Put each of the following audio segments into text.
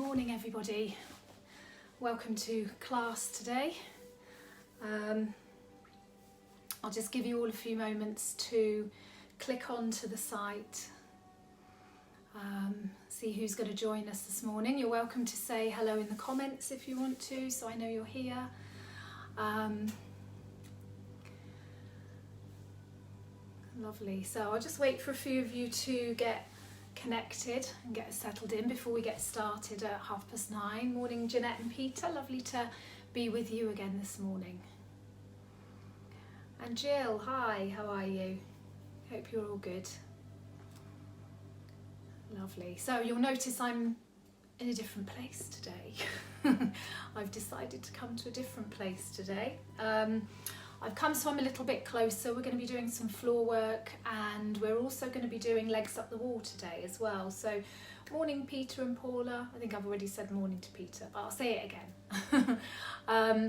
morning everybody. Welcome to class today. I'll just give you all a few moments to click onto the site, see who's going to join us this morning. You're welcome to say hello in the comments if you want to, so I know you're here. Lovely, so I'll just wait for a few of you to get connected and get settled in before we get started at 9:30. Morning Jeanette and Peter, lovely to be with you again this morning. And Jill, hi, how are you? Hope you're all good. Lovely, so you'll notice I'm in a different place today. I've decided to come to a different place today. I've come so I'm a little bit closer. We're going to be doing some floor work and we're also going to be doing legs up the wall today as well. So morning Peter and Paula. I think I've already said morning to Peter, but I'll say it again.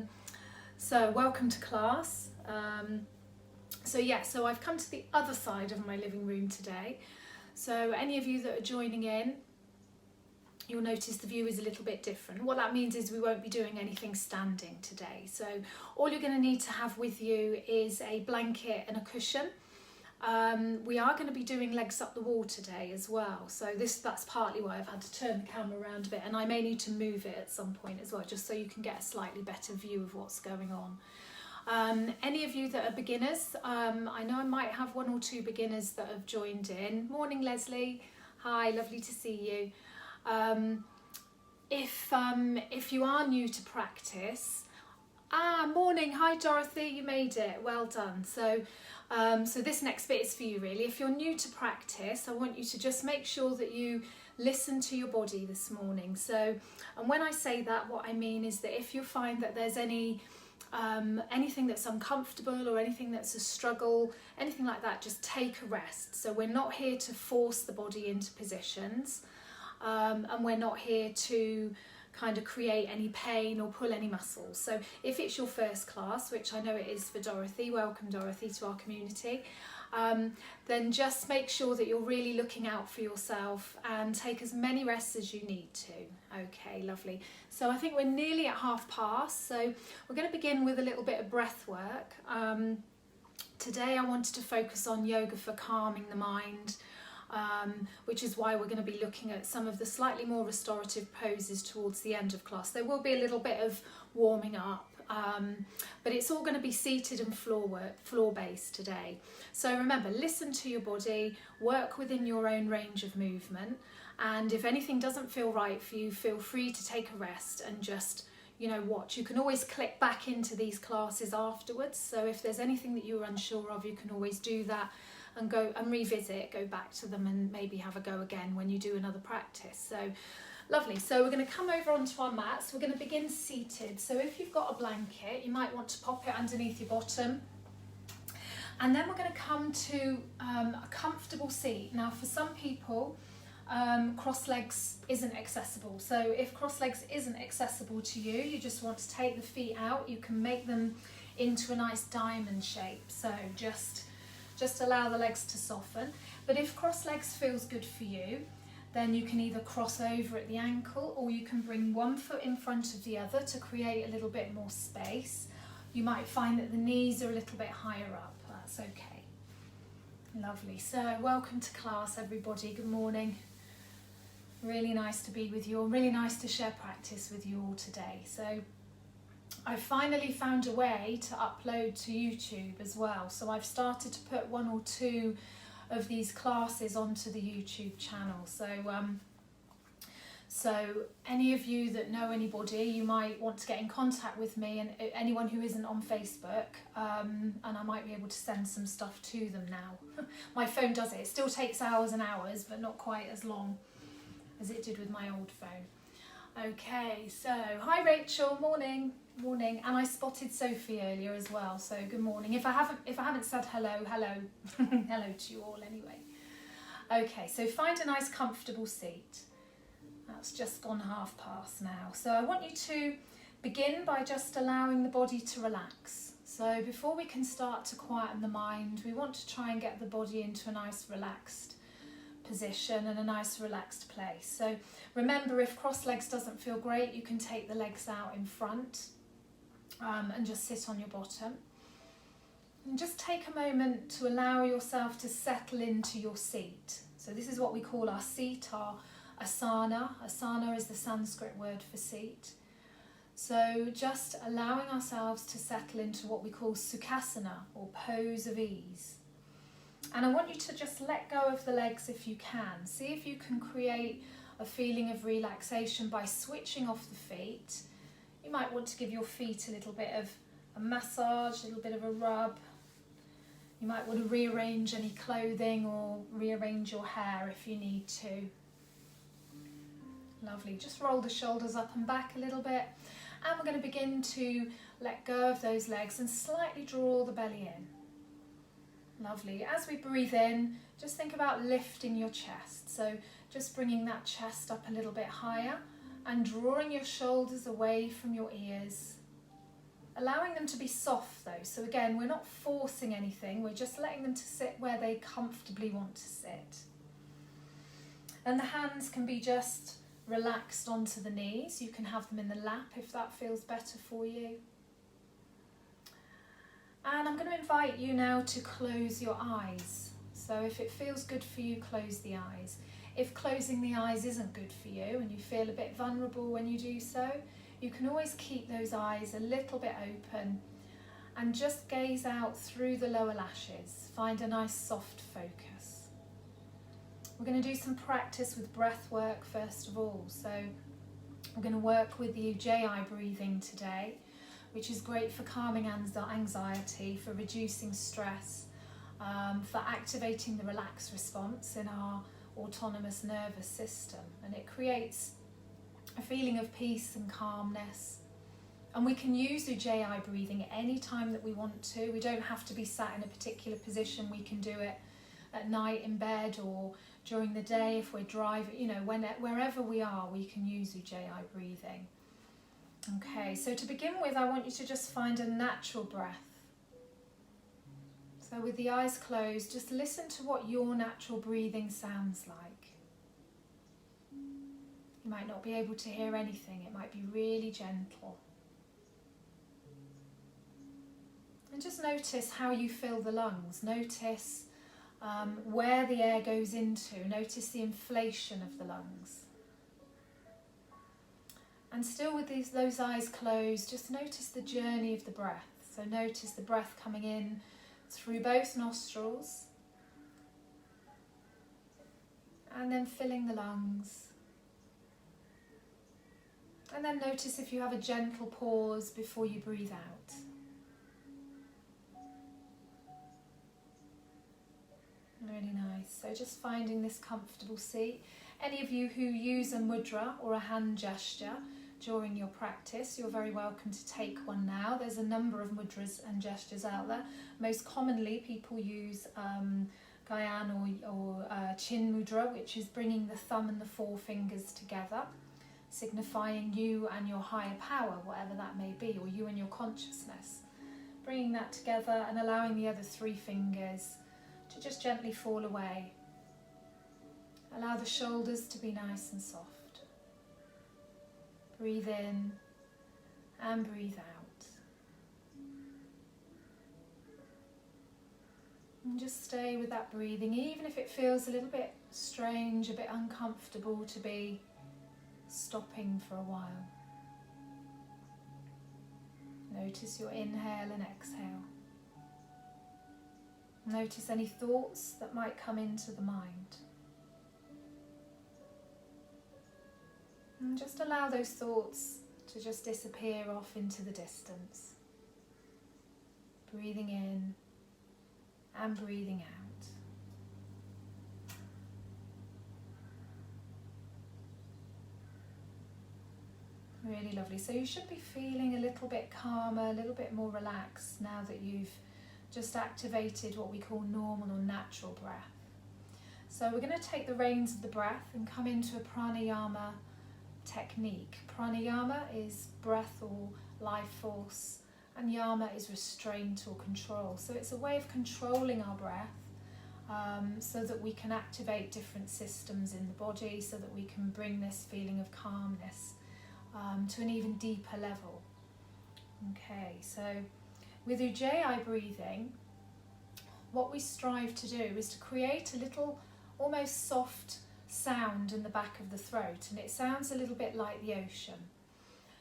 So welcome to class. So I've come to the other side of my living room today. So any of you that are joining in, you'll notice the view is a little bit different. What that means is we won't be doing anything standing today. So all you're going to need to have with you is a blanket and a cushion. We are going to be doing legs up the wall today as well. So that's partly why I've had to turn the camera around a bit, and I may need to move it at some point as well, just so you can get a slightly better view of what's going on. Any of you that are beginners, I know I might have one or two beginners that have joined in. Morning Leslie, hi, lovely to see you. If you are new to practice, morning, hi Dorothy, you made it, well done. So this next bit is for you really. If you're new to practice, I want you to just make sure that you listen to your body this morning. So, and when I say that, what I mean is that if you find that there's anything that's uncomfortable or anything that's a struggle, anything like that, just take a rest. So we're not here to force the body into positions. And we're not here to kind of create any pain or pull any muscles. So if it's your first class, which I know it is for Dorothy, welcome Dorothy to our community, then just make sure that you're really looking out for yourself and take as many rests as you need to. Okay, lovely. So I think we're nearly at 9:30, so we're going to begin with a little bit of breath work. Today I wanted to focus on yoga for calming the mind, which is why we're going to be looking at some of the slightly more restorative poses towards the end of class. There will be a little bit of warming up, but it's all going to be seated and floor based today. So remember, listen to your body, work within your own range of movement, and if anything doesn't feel right for you, feel free to take a rest and just watch. You can always click back into these classes afterwards, so if there's anything that you're unsure of, you can always do that and go and revisit, go back to them and maybe have a go again when you do another practice. So lovely. So we're going to come over onto our mats. We're going to begin seated. So if you've got a blanket, you might want to pop it underneath your bottom. And then we're going to come to a comfortable seat. Now for some people, cross legs isn't accessible. So if cross legs isn't accessible to you, you just want to take the feet out, you can make them into a nice diamond shape. So just allow the legs to soften. But if cross legs feels good for you, then you can either cross over at the ankle or you can bring one foot in front of the other to create a little bit more space. You might find that the knees are a little bit higher up. That's okay. Lovely. So welcome to class everybody. Good morning. Really nice to be with you, and really nice to share practice with you all today. So I finally found a way to upload to YouTube as well. So I've started to put one or two of these classes onto the YouTube channel. So any of you that know anybody, you might want to get in contact with me, and anyone who isn't on Facebook, and I might be able to send some stuff to them now. My phone does it. It still takes hours and hours, but not quite as long as it did with my old phone. Okay, so hi Rachel, morning, and I spotted Sophie earlier as well. So good morning. If I haven't said hello, hello to you all anyway. Okay, so find a nice comfortable seat. That's just gone 9:30 now. So I want you to begin by just allowing the body to relax. So before we can start to quieten the mind, we want to try and get the body into a nice relaxed position and a nice relaxed place. So remember, if cross legs doesn't feel great, you can take the legs out in front and just sit on your bottom. And just take a moment to allow yourself to settle into your seat. So this is what we call our seat, our asana. Asana is the Sanskrit word for seat. So just allowing ourselves to settle into what we call sukhasana, or pose of ease. And I want you to just let go of the legs if you can. See if you can create a feeling of relaxation by switching off the feet. You might want to give your feet a little bit of a massage, a little bit of a rub. You might want to rearrange any clothing or rearrange your hair if you need to. Lovely. Just roll the shoulders up and back a little bit. And we're going to begin to let go of those legs and slightly draw the belly in. Lovely. As we breathe in, just think about lifting your chest. So just bringing that chest up a little bit higher and drawing your shoulders away from your ears. Allowing them to be soft though. So again, we're not forcing anything. We're just letting them to sit where they comfortably want to sit. And the hands can be just relaxed onto the knees. You can have them in the lap if that feels better for you. And I'm going to invite you now to close your eyes. So if it feels good for you, close the eyes. If closing the eyes isn't good for you and you feel a bit vulnerable when you do so, you can always keep those eyes a little bit open and just gaze out through the lower lashes. Find a nice soft focus. We're going to do some practice with breath work first of all. So we're going to work with the Ujjayi breathing today, which is great for calming anxiety, for reducing stress, for activating the relax response in our autonomous nervous system. And it creates a feeling of peace and calmness. And we can use Ujjayi breathing at any time that we want to. We don't have to be sat in a particular position. We can do it at night in bed or during the day if we're driving, wherever we are, we can use Ujjayi breathing. Okay, so to begin with, I want you to just find a natural breath. So with the eyes closed, just listen to what your natural breathing sounds like. You might not be able to hear anything. It might be really gentle. And just notice how you fill the lungs. Notice where the air goes into. Notice the inflation of the lungs. And still with those eyes closed, just notice the journey of the breath. So notice the breath coming in through both nostrils and then filling the lungs. And then notice if you have a gentle pause before you breathe out. Really nice. So just finding this comfortable seat. Any of you who use a mudra or a hand gesture during your practice, you're very welcome to take one now. There's a number of mudras and gestures out there. Most commonly people use Gyan or Chin mudra, which is bringing the thumb and the forefingers together, signifying you and your higher power, whatever that may be, or you and your consciousness. Bringing that together and allowing the other three fingers to just gently fall away. Allow the shoulders to be nice and soft. Breathe in and breathe out. And just stay with that breathing, even if it feels a little bit strange, a bit uncomfortable to be stopping for a while. Notice your inhale and exhale. Notice any thoughts that might come into the mind. And just allow those thoughts to just disappear off into the distance. Breathing in and breathing out. Really lovely. So you should be feeling a little bit calmer, a little bit more relaxed now that you've just activated what we call normal or natural breath. So we're going to take the reins of the breath and come into a pranayama technique. Pranayama is breath or life force, and yama is restraint or control. So it's a way of controlling our breath so that we can activate different systems in the body, so that we can bring this feeling of calmness to an even deeper level. Okay, so with Ujjayi breathing, what we strive to do is to create a little almost soft sound in the back of the throat, and it sounds a little bit like the ocean.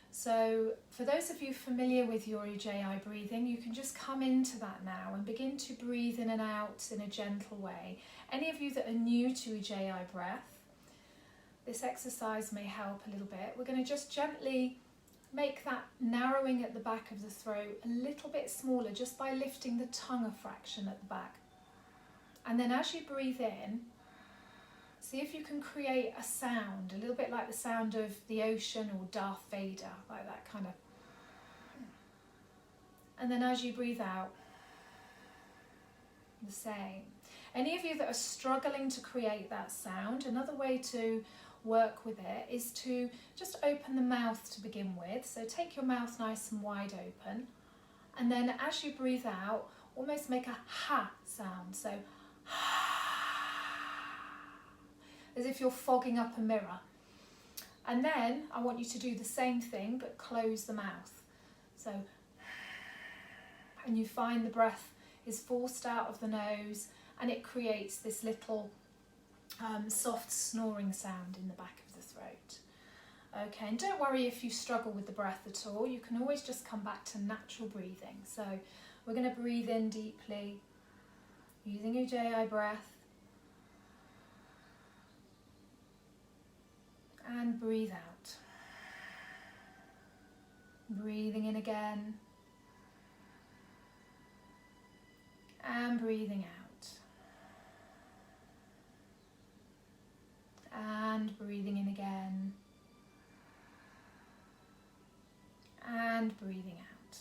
So for those of you familiar with your Ujjayi breathing, you can just come into that now and begin to breathe in and out in a gentle way. Any of you that are new to Ujjayi breath, this exercise may help a little bit. We're going to just gently make that narrowing at the back of the throat a little bit smaller just by lifting the tongue a fraction at the back. And then as you breathe in, see if you can create a sound, a little bit like the sound of the ocean or Darth Vader, like that kind of. And then as you breathe out, the same. Any of you that are struggling to create that sound, another way to work with it is to just open the mouth to begin with. So take your mouth nice and wide open, and then as you breathe out, almost make a ha sound. So as if you're fogging up a mirror. And then I want you to do the same thing, but close the mouth. So, and you find the breath is forced out of the nose, and it creates this little soft snoring sound in the back of the throat. Okay, and don't worry if you struggle with the breath at all. You can always just come back to natural breathing. So we're going to breathe in deeply, using Ujjayi breath. And breathe out. Breathing in again. And breathing out. And breathing in again. And breathing out.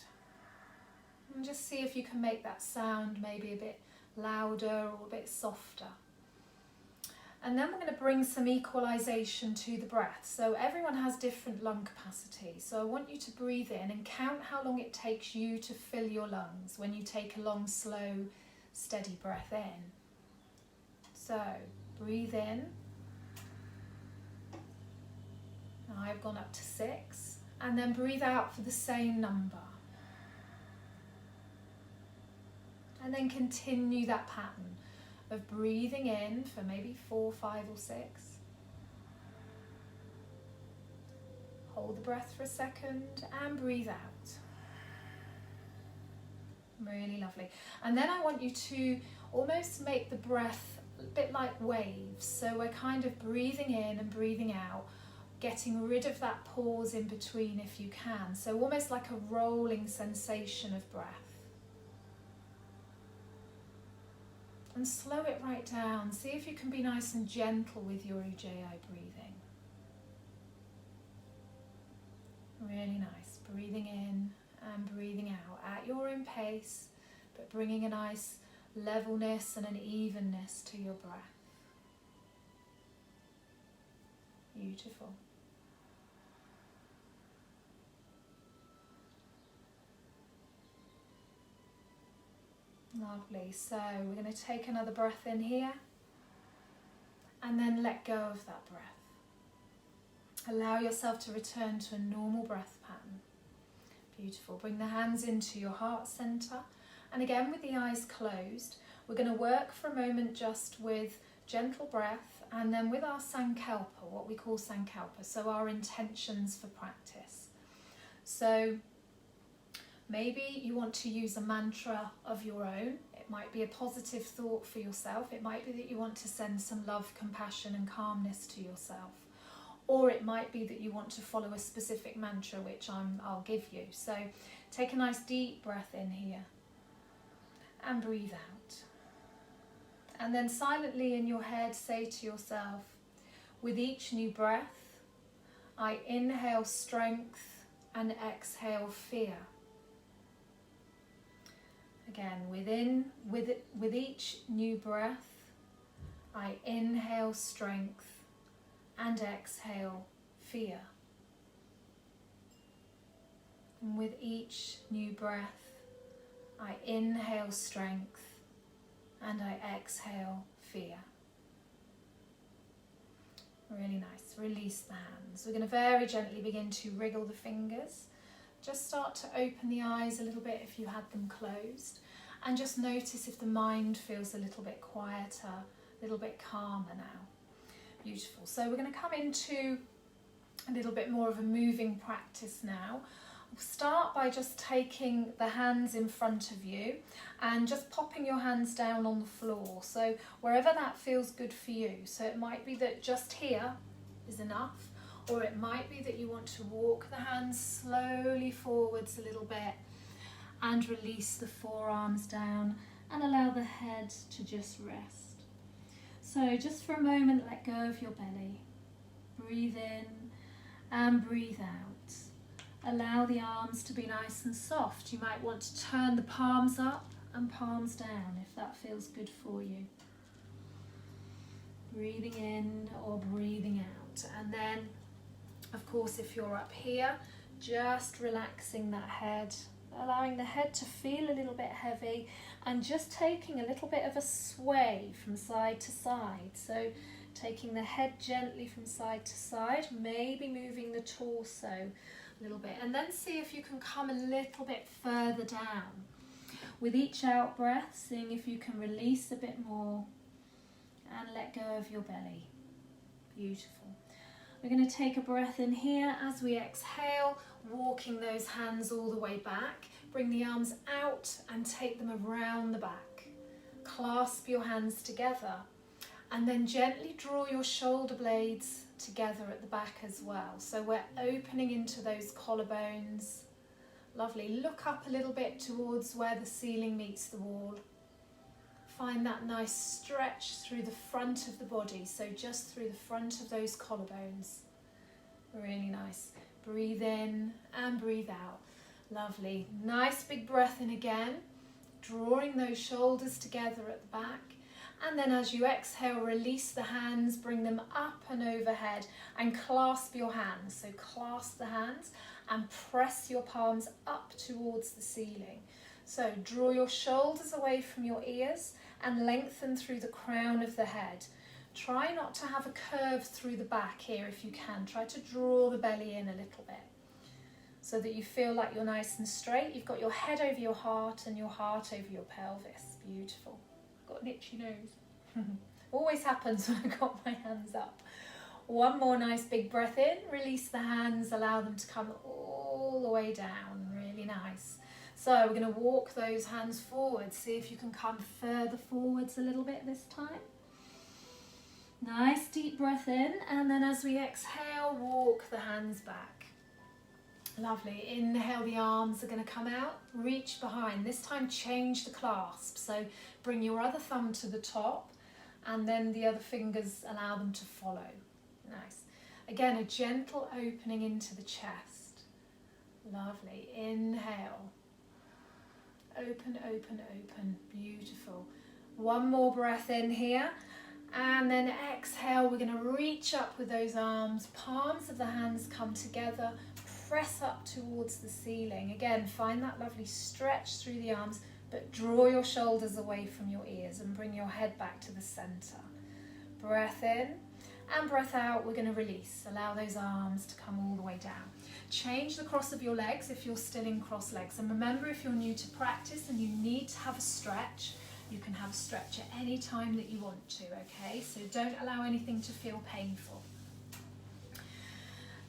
And just see if you can make that sound maybe a bit louder or a bit softer. And then we're going to bring some equalization to the breath. So everyone has different lung capacity. So I want you to breathe in and count how long it takes you to fill your lungs when you take a long, slow, steady breath in. So breathe in. Now I've gone up to 6. And then breathe out for the same number. And then continue that pattern of breathing in for maybe 4, 5 or 6. Hold the breath for a second and breathe out. Really lovely. And then I want you to almost make the breath a bit like waves. So we're kind of breathing in and breathing out, getting rid of that pause in between if you can. So almost like a rolling sensation of breath. And slow it right down. See if you can be nice and gentle with your Ujjayi breathing. Really nice. Breathing in and breathing out at your own pace, but bringing a nice levelness and an evenness to your breath. Beautiful. Lovely. So we're going to take another breath in here and then let go of that breath. Allow yourself to return to a normal breath pattern. Beautiful. Bring the hands into your heart center, and again with the eyes closed, we're going to work for a moment just with gentle breath and then with our sankalpa, what we call sankalpa, so our intentions for practice. So maybe you want to use a mantra of your own. It might be a positive thought for yourself. It might be that you want to send some love, compassion and calmness to yourself. Or it might be that you want to follow a specific mantra, which I'll give you. So take a nice deep breath in here and breathe out. And then silently in your head say to yourself, with each new breath, I inhale strength and exhale fear. Again, with each new breath, I inhale strength and exhale fear. And with each new breath, I inhale strength And I exhale, fear. Really nice. Release the hands. We're going to very gently begin to wriggle the fingers. Just start to open the eyes a little bit if you had them closed. And just notice if the mind feels a little bit quieter, a little bit calmer now. Beautiful. So we're going to come into a little bit more of a moving practice now. We'll start by just taking the hands in front of you and just popping your hands down on the floor. So wherever that feels good for you. So it might be that just here is enough, or it might be that you want to walk the hands slowly forwards a little bit and release the forearms down and allow the head to just rest. So just for a moment, let go of your belly. Breathe in and breathe out. Allow the arms to be nice and soft. You might want to turn the palms up and palms down if that feels good for you. Breathing in or breathing out. And then, of course, if you're up here, just relaxing that head, allowing the head to feel a little bit heavy and just taking a little bit of a sway from side to side. So taking the head gently from side to side, maybe moving the torso a little bit, and then see if you can come a little bit further down. With each out breath, seeing if you can release a bit more and let go of your belly. Beautiful. We're going to take a breath in here as we exhale, walking those hands all the way back. Bring the arms out and take them around the back. Clasp your hands together and then gently draw your shoulder blades together at the back as well. So we're opening into those collarbones. Lovely. Look up a little bit towards where the ceiling meets the wall. Find that nice stretch through the front of the body, so just through the front of those collarbones. Really nice. Breathe in and breathe out. Lovely. Nice big breath in again, drawing those shoulders together at the back. And then as you exhale, release the hands, bring them up and overhead and clasp your hands. So clasp the hands and press your palms up towards the ceiling. So draw your shoulders away from your ears and lengthen through the crown of the head. Try not to have a curve through the back here if you can. Try to draw the belly in a little bit so that you feel like you're nice and straight. You've got your head over your heart and your heart over your pelvis. Beautiful. Got an itchy nose. Always happens when I've got my hands up. One more nice big breath in. Release the hands. Allow them to come all the way down. Really nice. So we're going to walk those hands forward. See if you can come further forwards a little bit this time. Nice deep breath in, and then as we exhale, walk the hands back. Lovely. Inhale, the arms are going to come out. Reach behind. This time change the clasp. So bring your other thumb to the top and then the other fingers, allow them to follow. Nice. Again, a gentle opening into the chest. Lovely. Inhale. Open, open, open. Beautiful. One more breath in here. And then exhale, we're going to reach up with those arms. Palms of the hands come together. Press up towards the ceiling. Again, find that lovely stretch through the arms, but draw your shoulders away from your ears and bring your head back to the center. Breath in and breath out. We're going to release. Allow those arms to come all the way down. Change the cross of your legs if you're still in cross legs. And remember, if you're new to practice and you need to have a stretch, you can have a stretch at any time that you want to, okay? So don't allow anything to feel painful.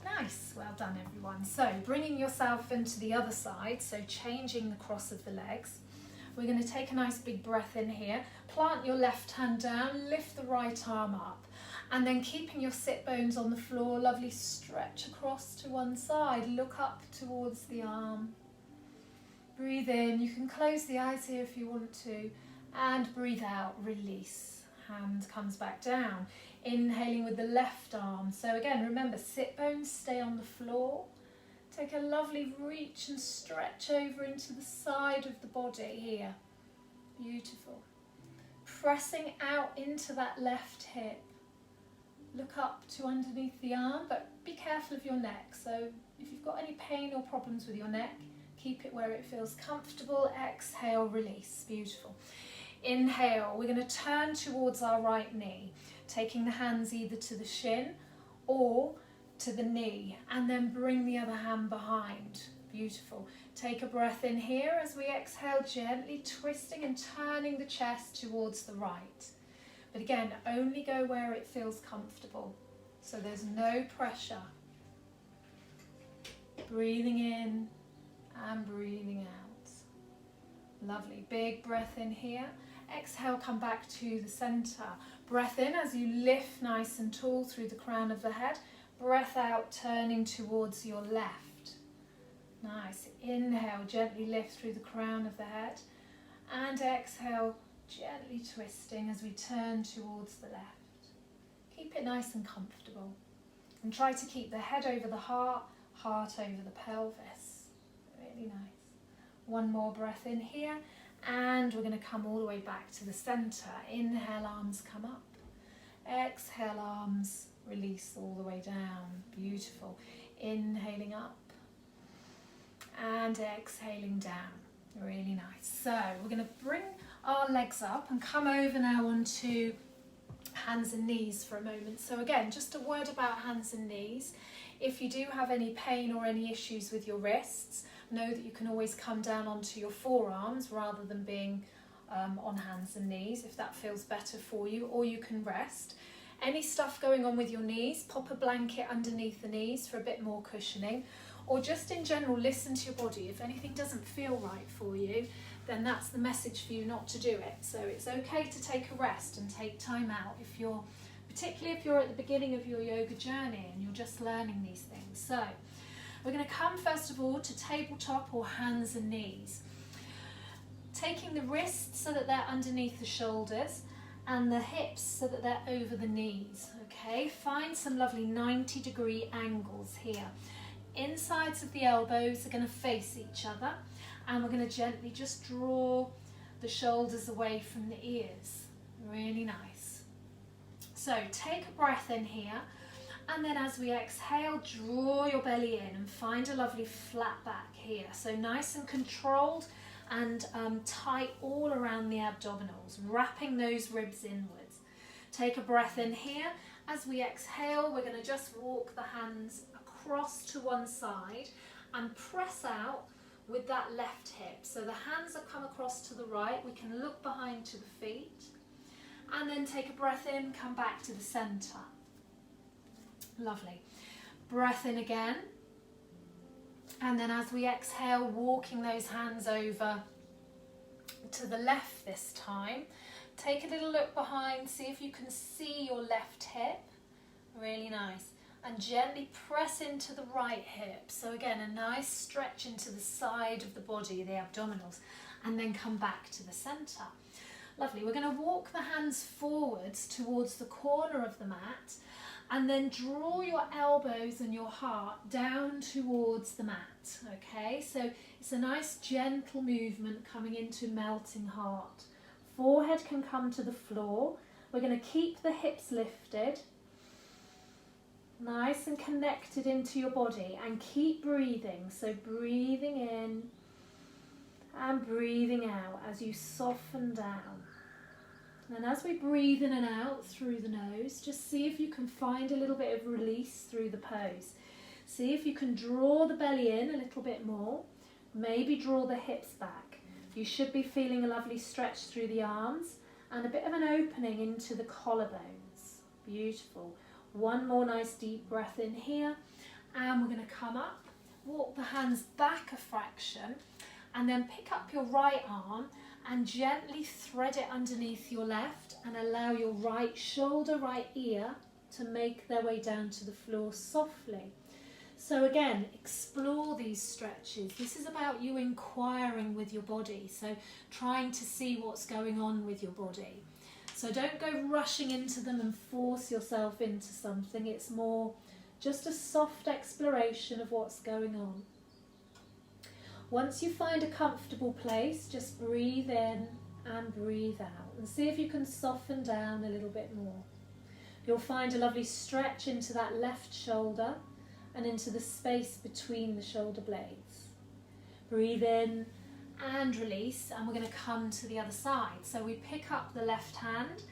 Nice, well done everyone. So bringing yourself into the other side, so changing the cross of the legs. We're going to take a nice big breath in here. Plant your left hand down, lift the right arm up. And then keeping your sit bones on the floor, lovely stretch across to one side. Look up towards the arm. Breathe in. You can close the eyes here if you want to. And breathe out, release. Hand comes back down. Inhaling with the left arm. So again, remember, sit bones stay on the floor. Take a lovely reach and stretch over into the side of the body here. Beautiful. Pressing out into that left hip. Look up to underneath the arm, but be careful of your neck. So if you've got any pain or problems with your neck, keep it where it feels comfortable. Exhale, release. Beautiful. Inhale, we're going to turn towards our right knee, taking the hands either to the shin or to the knee, and then bring the other hand behind. Beautiful. Take a breath in here as we exhale, gently twisting and turning the chest towards the right. But again, only go where it feels comfortable, so there's no pressure. Breathing in and breathing out. Lovely. Big breath in here. Exhale, come back to the center. Breath in as you lift nice and tall through the crown of the head. Breath out, turning towards your left. Nice. Inhale, gently lift through the crown of the head. And exhale, gently twisting as we turn towards the left. Keep it nice and comfortable. And try to keep the head over the heart, heart over the pelvis. Really nice. One more breath in here. And we're going to come all the way back to the center. Inhale, arms come up. Exhale, arms release all the way down. Beautiful. Inhaling up and exhaling down. Really nice. So we're going to bring our legs up and come over now onto hands and knees for a moment. So again, just a word about hands and knees. If you do have any pain or any issues with your wrists, know that you can always come down onto your forearms rather than being on hands and knees if that feels better for you, or you can rest. Any stuff going on with your knees, pop a blanket underneath the knees for a bit more cushioning, or just in general listen to your body. If anything doesn't feel right for you, then that's the message for you not to do it. So it's okay to take a rest and take time out particularly if you're at the beginning of your yoga journey and you're just learning these things. So we're going to come first of all to tabletop or hands and knees. Taking the wrists so that they're underneath the shoulders and the hips so that they're over the knees. Okay, find some lovely 90-degree angles here. Insides of the elbows are going to face each other, and we're going to gently just draw the shoulders away from the ears. Really nice. So take a breath in here, and then as we exhale, draw your belly in and find a lovely flat back here. So nice and controlled and tight all around the abdominals, wrapping those ribs inwards. Take a breath in here. As we exhale, we're going to just walk the hands across to one side and press out with that left hip. So the hands have come across to the right. We can look behind to the feet. And then take a breath in, come back to the center. Lovely. Breath in again. And then as we exhale, walking those hands over to the left this time. Take a little look behind, see if you can see your left hip. Really nice. And gently press into the right hip. So again, a nice stretch into the side of the body, the abdominals, and then come back to the center. Lovely. We're going to walk the hands forwards towards the corner of the mat, and then draw your elbows and your heart down towards the mat. Okay, so it's a nice gentle movement coming into melting heart. Forehead can come to the floor. We're going to keep the hips lifted, nice and connected into your body, and keep breathing. So breathing in and breathing out as you soften down. And as we breathe in and out through the nose, just see if you can find a little bit of release through the pose. See if you can draw the belly in a little bit more. Maybe draw the hips back. You should be feeling a lovely stretch through the arms and a bit of an opening into the collarbones. Beautiful. One more nice deep breath in here, and we're going to come up, walk the hands back a fraction, and then pick up your right arm and gently thread it underneath your left, and allow your right shoulder, right ear to make their way down to the floor softly. So again, explore these stretches. This is about you inquiring with your body, so trying to see what's going on with your body. So don't go rushing into them and force yourself into something. It's more just a soft exploration of what's going on. Once you find a comfortable place, just breathe in and breathe out, and see if you can soften down a little bit more. You'll find a lovely stretch into that left shoulder and into the space between the shoulder blades. Breathe in and release, and we're going to come to the other side. So we pick up the left hand,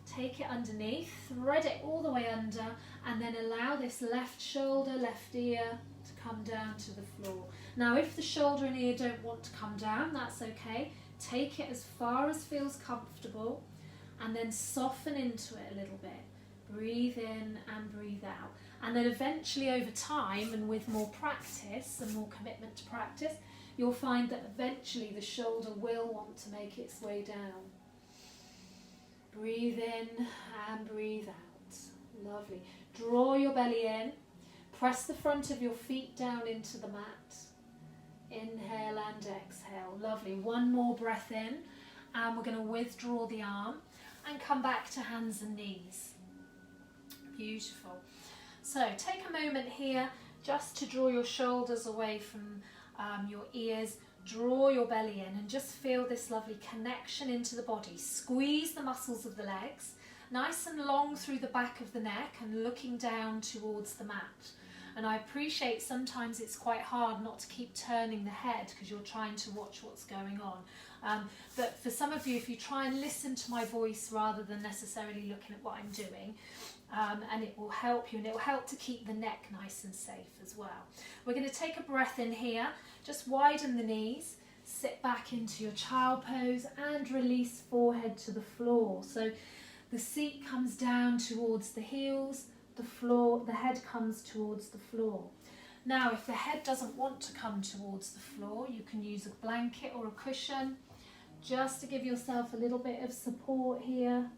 take it underneath, thread it all the way under, and then allow this left shoulder, left ear to come down to the floor. Now if the shoulder and ear don't want to come down, that's okay. Take it as far as feels comfortable and then soften into it a little bit. Breathe in and breathe out. And then eventually over time and with more practice and more commitment to practice, you'll find that eventually the shoulder will want to make its way down. Breathe in and breathe out. Lovely. Draw your belly in. Press the front of your feet down into the mat. Inhale and exhale. Lovely. One more breath in, and we're going to withdraw the arm and come back to hands and knees. Beautiful. So take a moment here just to draw your shoulders away from your ears. Draw your belly in and just feel this lovely connection into the body. Squeeze the muscles of the legs, nice and long through the back of the neck and looking down towards the mat. And I appreciate sometimes it's quite hard not to keep turning the head because you're trying to watch what's going on. But for some of you, if you try and listen to my voice rather than necessarily looking at what I'm doing, and it will help you, and it will help to keep the neck nice and safe as well. We're going to take a breath in here, just widen the knees, sit back into your child pose and release forehead to the floor. So the seat comes down towards the heels, the head comes towards the floor. Now if the head doesn't want to come towards the floor, you can use a blanket or a cushion just to give yourself a little bit of support here.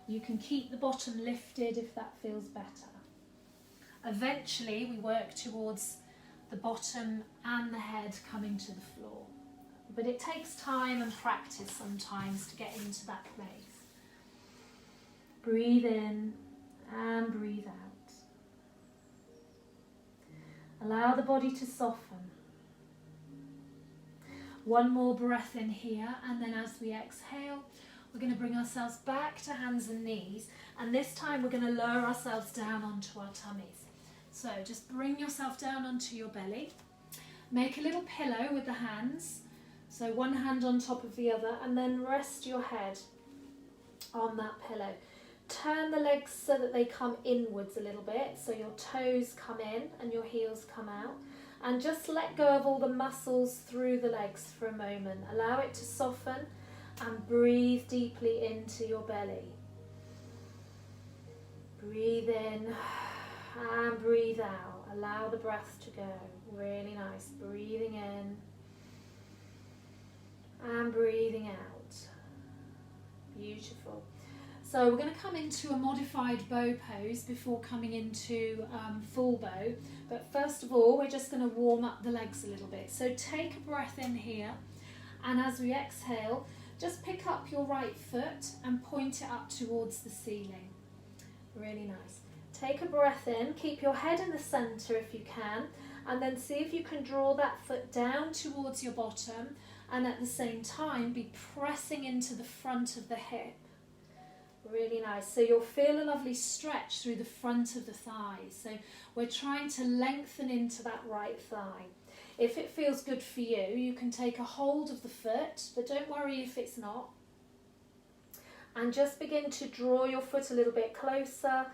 You can keep the bottom lifted if that feels better. Eventually we work towards the bottom and the head coming to the floor. But it takes time and practice sometimes to get into that place. Breathe in and breathe out. Allow the body to soften. One more breath in here, and then as we exhale, we're going to bring ourselves back to hands and knees, and this time we're going to lower ourselves down onto our tummies. So just bring yourself down onto your belly. Make a little pillow with the hands, so one hand on top of the other, and then rest your head on that pillow. Turn the legs so that they come inwards a little bit, so your toes come in and your heels come out. And just let go of all the muscles through the legs for a moment. Allow it to soften and breathe deeply into your belly. Breathe in and breathe out. Allow the breath to go. Really nice. Breathing in and breathing out. Beautiful. So we're going to come into a modified bow pose before coming into full bow. But first of all, we're just going to warm up the legs a little bit. So take a breath in here, and as we exhale, just pick up your right foot and point it up towards the ceiling. Really nice. Take a breath in, keep your head in the centre if you can, and then see if you can draw that foot down towards your bottom, and at the same time be pressing into the front of the hip. Really nice. So you'll feel a lovely stretch through the front of the thighs. So we're trying to lengthen into that right thigh. If it feels good for you, you can take a hold of the foot, but don't worry if it's not. And just begin to draw your foot a little bit closer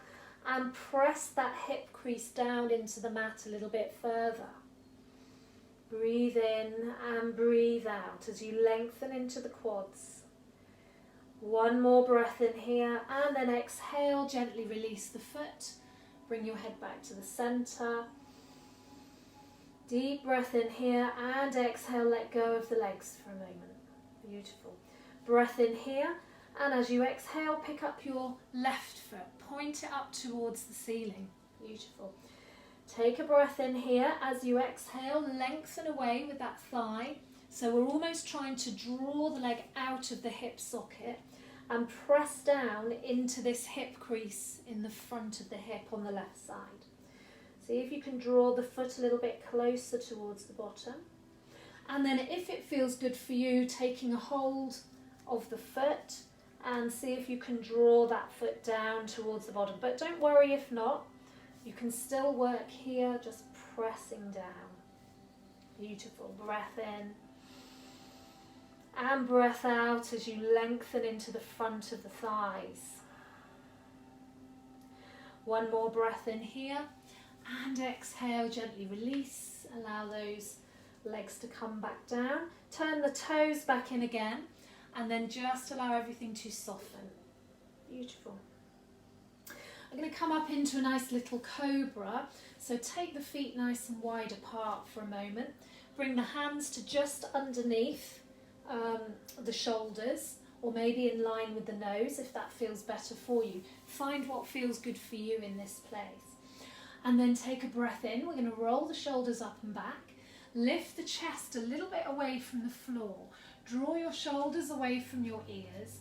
and press that hip crease down into the mat a little bit further. Breathe in and breathe out as you lengthen into the quads. One more breath in here, and then exhale, gently release the foot. Bring your head back to the centre. Deep breath in here, and exhale, let go of the legs for a moment. Beautiful. Breath in here, and as you exhale, pick up your left foot. Point it up towards the ceiling. Beautiful. Take a breath in here. As you exhale, lengthen away with that thigh. So we're almost trying to draw the leg out of the hip socket and press down into this hip crease in the front of the hip on the left side. See if you can draw the foot a little bit closer towards the bottom. And then if it feels good for you, taking a hold of the foot and see if you can draw that foot down towards the bottom. But don't worry if not, you can still work here, just pressing down. Beautiful. Breath in And breath out as you lengthen into the front of the thighs. One more breath in here. And exhale, gently release. Allow those legs to come back down. Turn the toes back in again. And then just allow everything to soften. Beautiful. I'm going to come up into a nice little cobra. So take the feet nice and wide apart for a moment. Bring the hands to just underneath the shoulders, or maybe in line with the nose if that feels better for you. Find what feels good for you in this place. And then take a breath in. We're going to roll the shoulders up and back. Lift the chest a little bit away from the floor. Draw your shoulders away from your ears.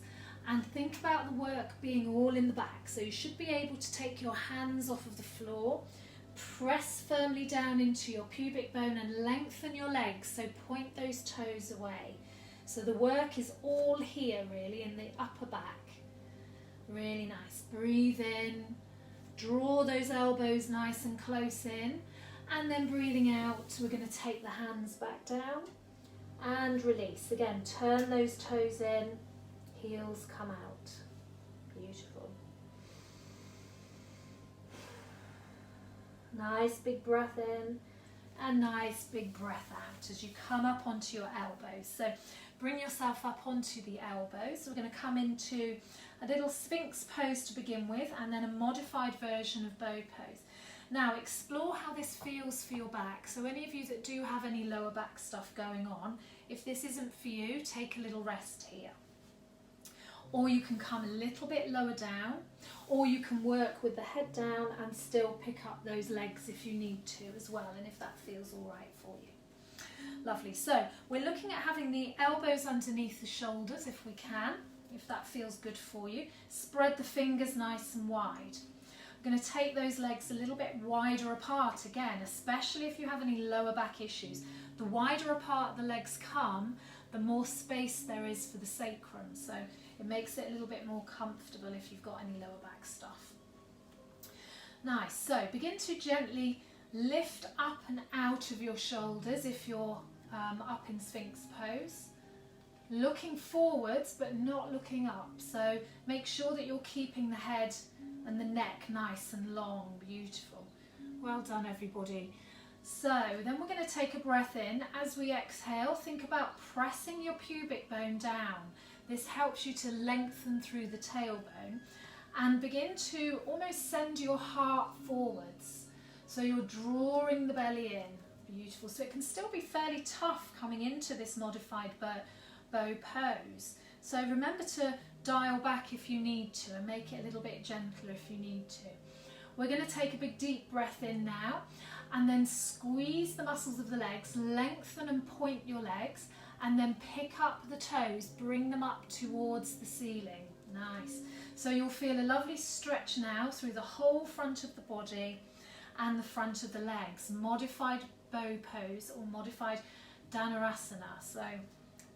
And think about the work being all in the back. So you should be able to take your hands off of the floor. Press firmly down into your pubic bone and lengthen your legs. So point those toes away. So the work is all here really in the upper back. Really nice. Breathe in. Draw those elbows nice and close in. And then breathing out, we're going to take the hands back down. And release. Again, turn those toes in. Heels come out. Beautiful. Nice big breath in and nice big breath out as you come up onto your elbows. So bring yourself up onto the elbows. We're going to come into a little Sphinx pose to begin with, and then a modified version of bow pose. Now explore how this feels for your back. So any of you that do have any lower back stuff going on, if this isn't for you, take a little rest here. Or you can come a little bit lower down, or you can work with the head down and still pick up those legs if you need to as well, and if that feels all right for you. Lovely. So we're looking at having the elbows underneath the shoulders if we can, if that feels good for you. Spread the fingers nice and wide. I'm going to take those legs a little bit wider apart again, especially if you have any lower back issues. The wider apart the legs come, the more space there is for the sacrum. So it makes it a little bit more comfortable if you've got any lower back stuff. Nice. So begin to gently lift up and out of your shoulders if you're up in Sphinx pose. Looking forwards but not looking up. So make sure that you're keeping the head and the neck nice and long. Beautiful. Well done, everybody. So then we're going to take a breath in. As we exhale, think about pressing your pubic bone down. This helps you to lengthen through the tailbone and begin to almost send your heart forwards. So you're drawing the belly in. Beautiful. So it can still be fairly tough coming into this modified bow pose. So remember to dial back if you need to and make it a little bit gentler if you need to. We're going to take a big deep breath in now and then squeeze the muscles of the legs, lengthen and point your legs, and then pick up the toes, bring them up towards the ceiling. Nice. So you'll feel a lovely stretch now through the whole front of the body and the front of the legs. Modified bow pose or modified Dhanurasana. So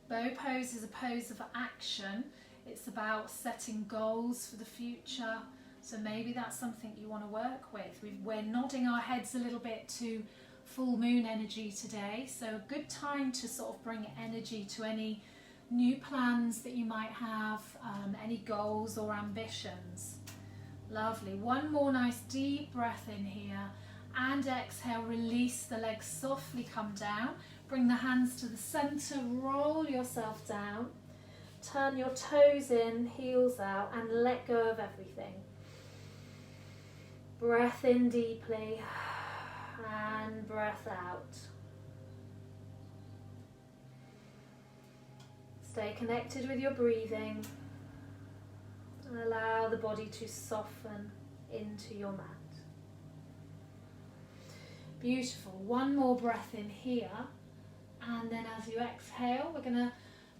bow pose is a pose of action. It's about setting goals for the future. So maybe that's something you want to work with. We're nodding our heads a little bit to full moon energy today. So a good time to sort of bring energy to any new plans that you might have, any goals or ambitions. Lovely. One more nice deep breath in here and exhale. Release the legs, softly come down. Bring the hands to the center, roll yourself down. Turn your toes in, heels out, and let go of everything. Breath in deeply and breath out. Stay connected with your breathing and allow the body to soften into your mat. Beautiful. One more breath in here, and then as you exhale, we're going to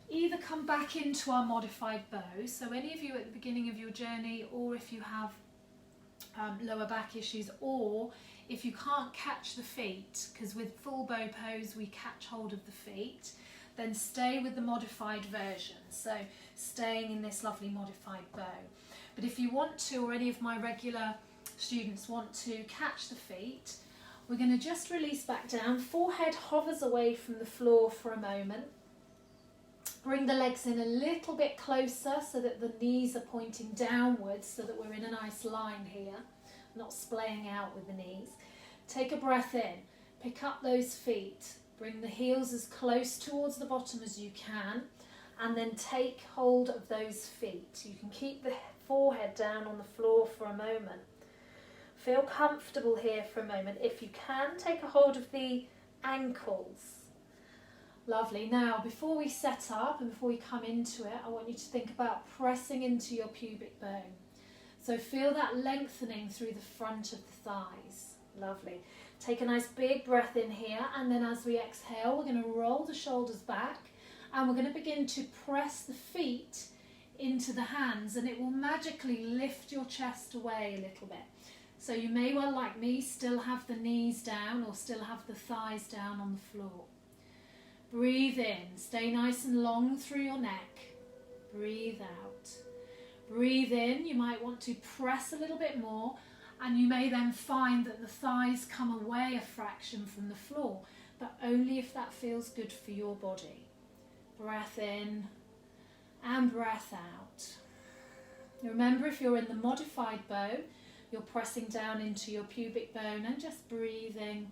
either come back into our modified bow. So any of you at the beginning of your journey, or if you have lower back issues, or if you can't catch the feet, because with full bow pose we catch hold of the feet, then stay with the modified version. So staying in this lovely modified bow. But if you want to, or any of my regular students want to catch the feet, we're going to just release back down. Forehead hovers away from the floor for a moment. Bring the legs in a little bit closer so that the knees are pointing downwards, so that we're in a nice line here, not splaying out with the knees. Take a breath in, pick up those feet, bring the heels as close towards the bottom as you can, and then take hold of those feet. You can keep the forehead down on the floor for a moment. Feel comfortable here for a moment. If you can, take a hold of the ankles. Lovely. Now, before we set up and before we come into it, I want you to think about pressing into your pubic bone. So feel that lengthening through the front of the thighs. Lovely. Take a nice big breath in here, and then as we exhale, we're going to roll the shoulders back, and we're going to begin to press the feet into the hands, and it will magically lift your chest away a little bit. So you may well, like me, still have the knees down or still have the thighs down on the floor. Breathe in, stay nice and long through your neck. Breathe out. Breathe in, you might want to press a little bit more, and you may then find that the thighs come away a fraction from the floor, but only if that feels good for your body. Breath in and breath out. Remember, if you're in the modified bow, you're pressing down into your pubic bone and just breathing.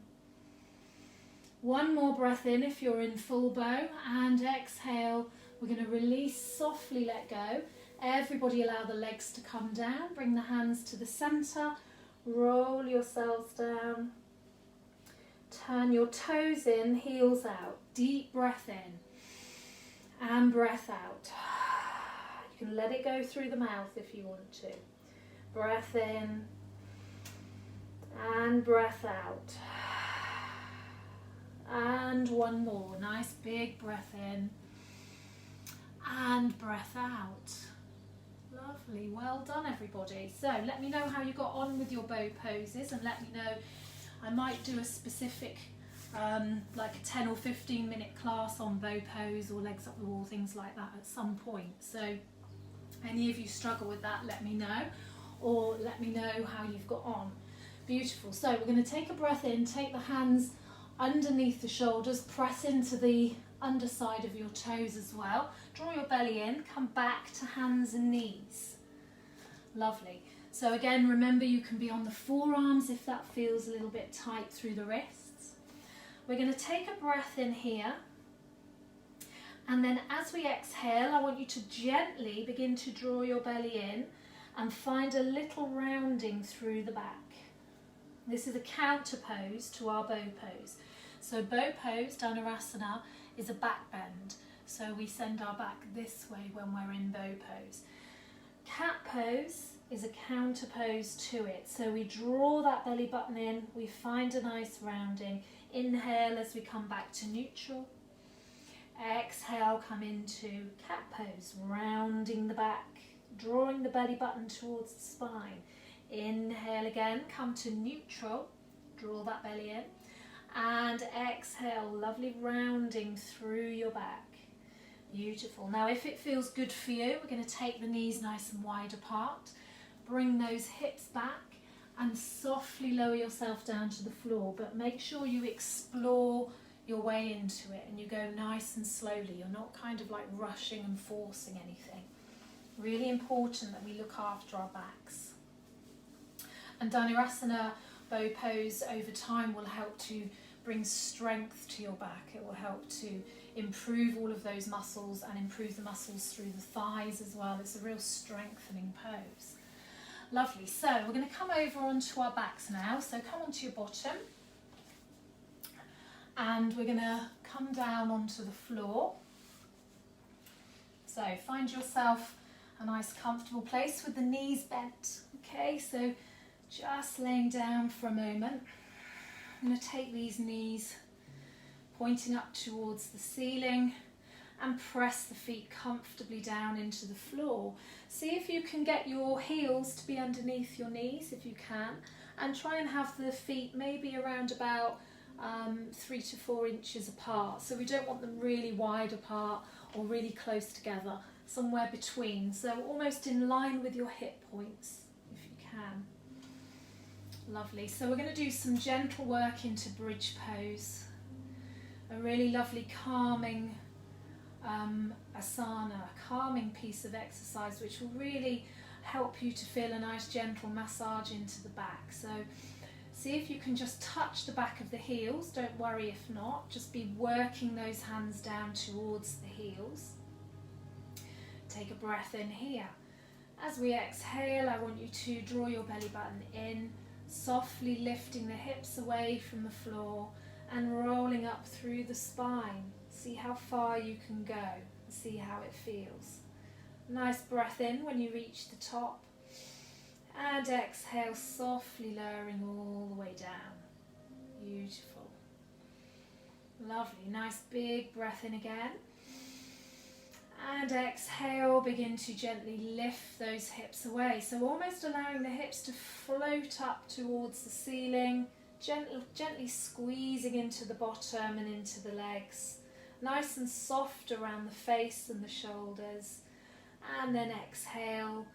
One more breath in if you're in full bow, and exhale. We're going to release, softly let go. Everybody allow the legs to come down. Bring the hands to the centre. Roll yourselves down. Turn your toes in, heels out. Deep breath in and breath out. You can let it go through the mouth if you want to. Breath in and breath out. And one more. Nice big breath in and breath out. Lovely. Well done, everybody. So let me know how you got on with your bow poses, and let me know. I might do a specific like a 10 or 15 minute class on bow pose or legs up the wall, things like that at some point. So any of you struggle with that, let me know, or let me know how you've got on. Beautiful. So we're going to take a breath in, take the hands underneath the shoulders, press into the underside of your toes as well. Draw your belly in, come back to hands and knees. Lovely. So again, remember, you can be on the forearms if that feels a little bit tight through the wrists. We're going to take a breath in here, and then as we exhale, I want you to gently begin to draw your belly in and find a little rounding through the back. This is a counter pose to our bow pose. So bow pose, Dhanurasana, is a back bend. So we send our back this way when we're in bow pose. Cat pose is a counter pose to it. So we draw that belly button in, we find a nice rounding. Inhale as we come back to neutral. Exhale, come into cat pose, rounding the back, drawing the belly button towards the spine. Inhale again, come to neutral, draw that belly in, and exhale, lovely rounding through your back. Beautiful. Now if it feels good for you, we're going to take the knees nice and wide apart, bring those hips back, and softly lower yourself down to the floor, but make sure you explore your way into it and you go nice and slowly. You're not kind of like rushing and forcing anything. Really important that we look after our backs. And Dhanurasana bow pose over time will help to bring strength to your back. It will help to improve all of those muscles and improve the muscles through the thighs as well. It's a real strengthening pose. Lovely. So we're going to come over onto our backs now. So come onto your bottom, and we're going to come down onto the floor. So find yourself a nice comfortable place with the knees bent. Okay, so just laying down for a moment. I'm going to take these knees pointing up towards the ceiling and press the feet comfortably down into the floor. See if you can get your heels to be underneath your knees if you can, and try and have the feet maybe around about 3 to 4 inches apart. So we don't want them really wide apart or really close together, somewhere between, so almost in line with your hip points if you can. Lovely. So we're going to do some gentle work into bridge pose, a really lovely calming asana, a calming piece of exercise which will really help you to feel a nice gentle massage into the back. So see if you can just touch the back of the heels, don't worry if not, just be working those hands down towards the heels. Take a breath in here. As we exhale, I want you to draw your belly button in, softly lifting the hips away from the floor and rolling up through the spine. See how far you can go, see how it feels. Nice breath in when you reach the top, and exhale, softly lowering all the way down. Beautiful. Lovely. Nice big breath in again. And exhale, begin to gently lift those hips away. So almost allowing the hips to float up towards the ceiling, gently squeezing into the bottom and into the legs. Nice and soft around the face and the shoulders. And then exhale,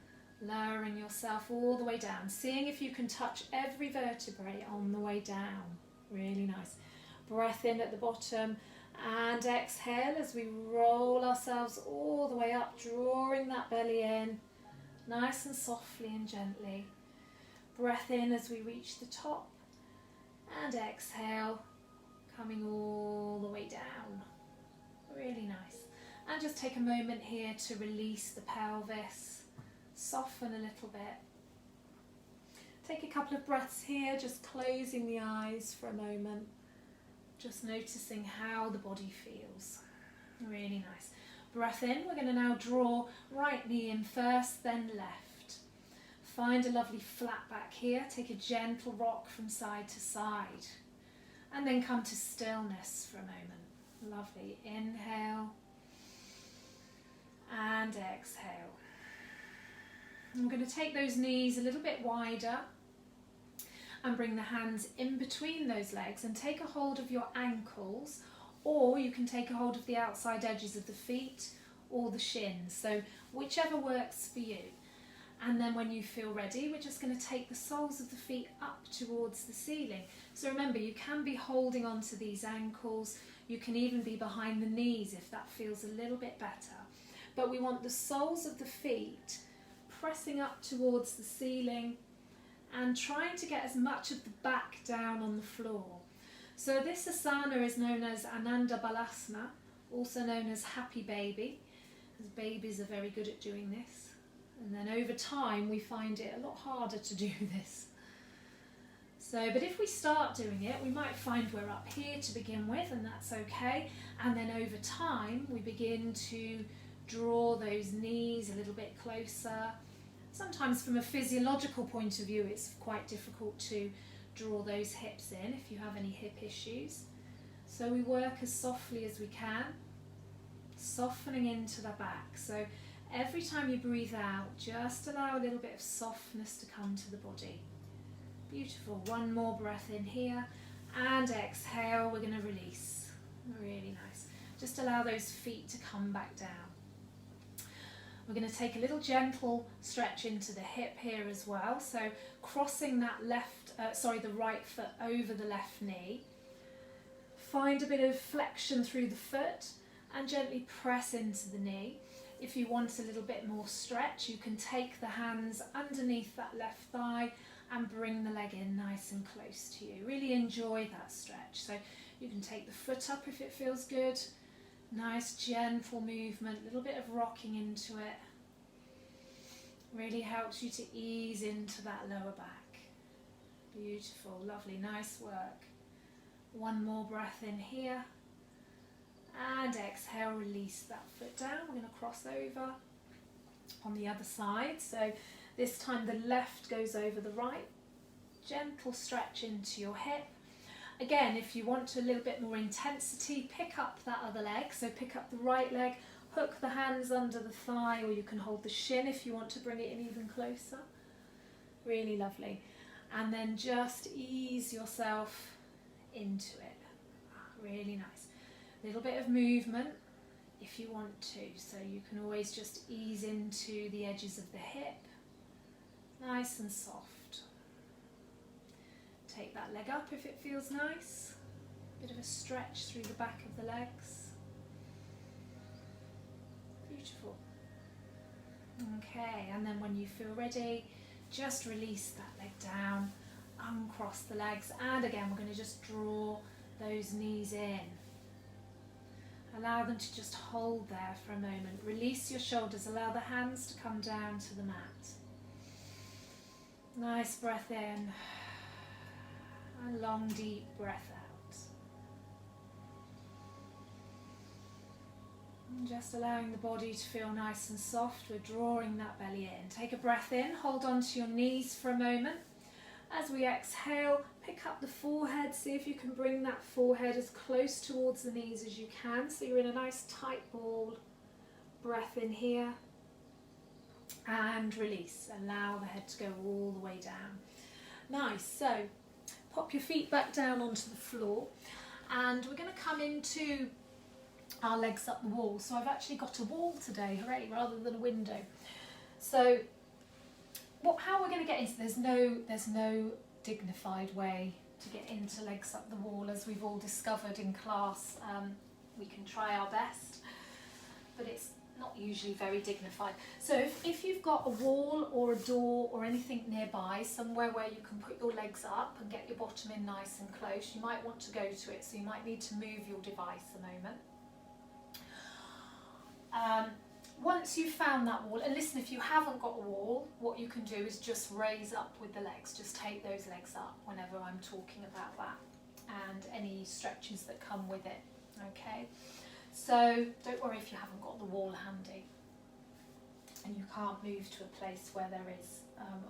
lowering yourself all the way down, seeing if you can touch every vertebrae on the way down. Really nice. Breath in at the bottom and exhale as we roll ourselves all the way up, drawing that belly in, nice and softly and gently. Breath in as we reach the top and exhale, coming all the way down. Really nice. And just take a moment here to release the pelvis, soften a little bit. Take a couple of breaths here, just closing the eyes for a moment, just noticing how the body feels. Really nice. Breath in, we're going to now draw right knee in first, then left. Find a lovely flat back here, take a gentle rock from side to side, and then come to stillness for a moment. Lovely. Inhale and exhale. I'm going to take those knees a little bit wider and bring the hands in between those legs and take a hold of your ankles, or you can take a hold of the outside edges of the feet or the shins, so whichever works for you. And then when you feel ready, we're just going to take the soles of the feet up towards the ceiling. So remember, you can be holding onto these ankles, you can even be behind the knees if that feels a little bit better. But we want the soles of the feet pressing up towards the ceiling and trying to get as much of the back down on the floor. So this asana is known as Ananda Balasana, also known as Happy Baby, because babies are very good at doing this. And then over time we find it a lot harder to do this. So, but if we start doing it, we might find we're up here to begin with, and that's okay. And then over time we begin to draw those knees a little bit closer. Sometimes from a physiological point of view it's quite difficult to draw those hips in if you have any hip issues. So we work as softly as we can, softening into the back. So every time you breathe out, just allow a little bit of softness to come to the body. Beautiful. One more breath in here and exhale, we're going to release. Really nice. Just allow those feet to come back down. We're going to take a little gentle stretch into the hip here as well. So crossing that the right foot over the left knee. Find a bit of flexion through the foot and gently press into the knee. If you want a little bit more stretch, you can take the hands underneath that left thigh and bring the leg in nice and close to you. Really enjoy that stretch. So you can take the foot up if it feels good. Nice gentle movement, a little bit of rocking into it. Really helps you to ease into that lower back. Beautiful, lovely, nice work. One more breath in here. And exhale, release that foot down. We're going to cross over on the other side. So this time the left goes over the right. Gentle stretch into your hip. Again, if you want a little bit more intensity, pick up that other leg. So pick up the right leg, hook the hands under the thigh, or you can hold the shin if you want to bring it in even closer. Really lovely. And then just ease yourself into it. Really nice. A little bit of movement if you want to. So you can always just ease into the edges of the hip. Nice and soft. Take that leg up if it feels nice. Bit of a stretch through the back of the legs. Beautiful. Okay, and then when you feel ready, just release that leg down, uncross the legs, and again we're going to just draw those knees in. Allow them to just hold there for a moment. Release your shoulders, allow the hands to come down to the mat. Nice breath in, and long deep breath out. And just allowing the body to feel nice and soft. We're drawing that belly in. Take a breath in, hold on to your knees for a moment. As we exhale, pick up the forehead. See if you can bring that forehead as close towards the knees as you can. So you're in a nice tight ball. Breath in here. And release. Allow the head to go all the way down. Nice. So pop your feet back down onto the floor. And we're going to come into our legs up the wall. So I've actually got a wall today, hooray, rather than a window. So how we're going to get into, there's no dignified way to get into legs up the wall, as we've all discovered in class. We can try our best, but it's not usually very dignified. So if you've got a wall or a door or anything nearby, somewhere where you can put your legs up and get your bottom in nice and close, you might want to go to it, so you might need to move your device a moment. Once you've found that wall, and listen, if you haven't got a wall, what you can do is just raise up with the legs. Just take those legs up whenever I'm talking about that, and any stretches that come with it, okay? So don't worry if you haven't got the wall handy and you can't move to a place where there is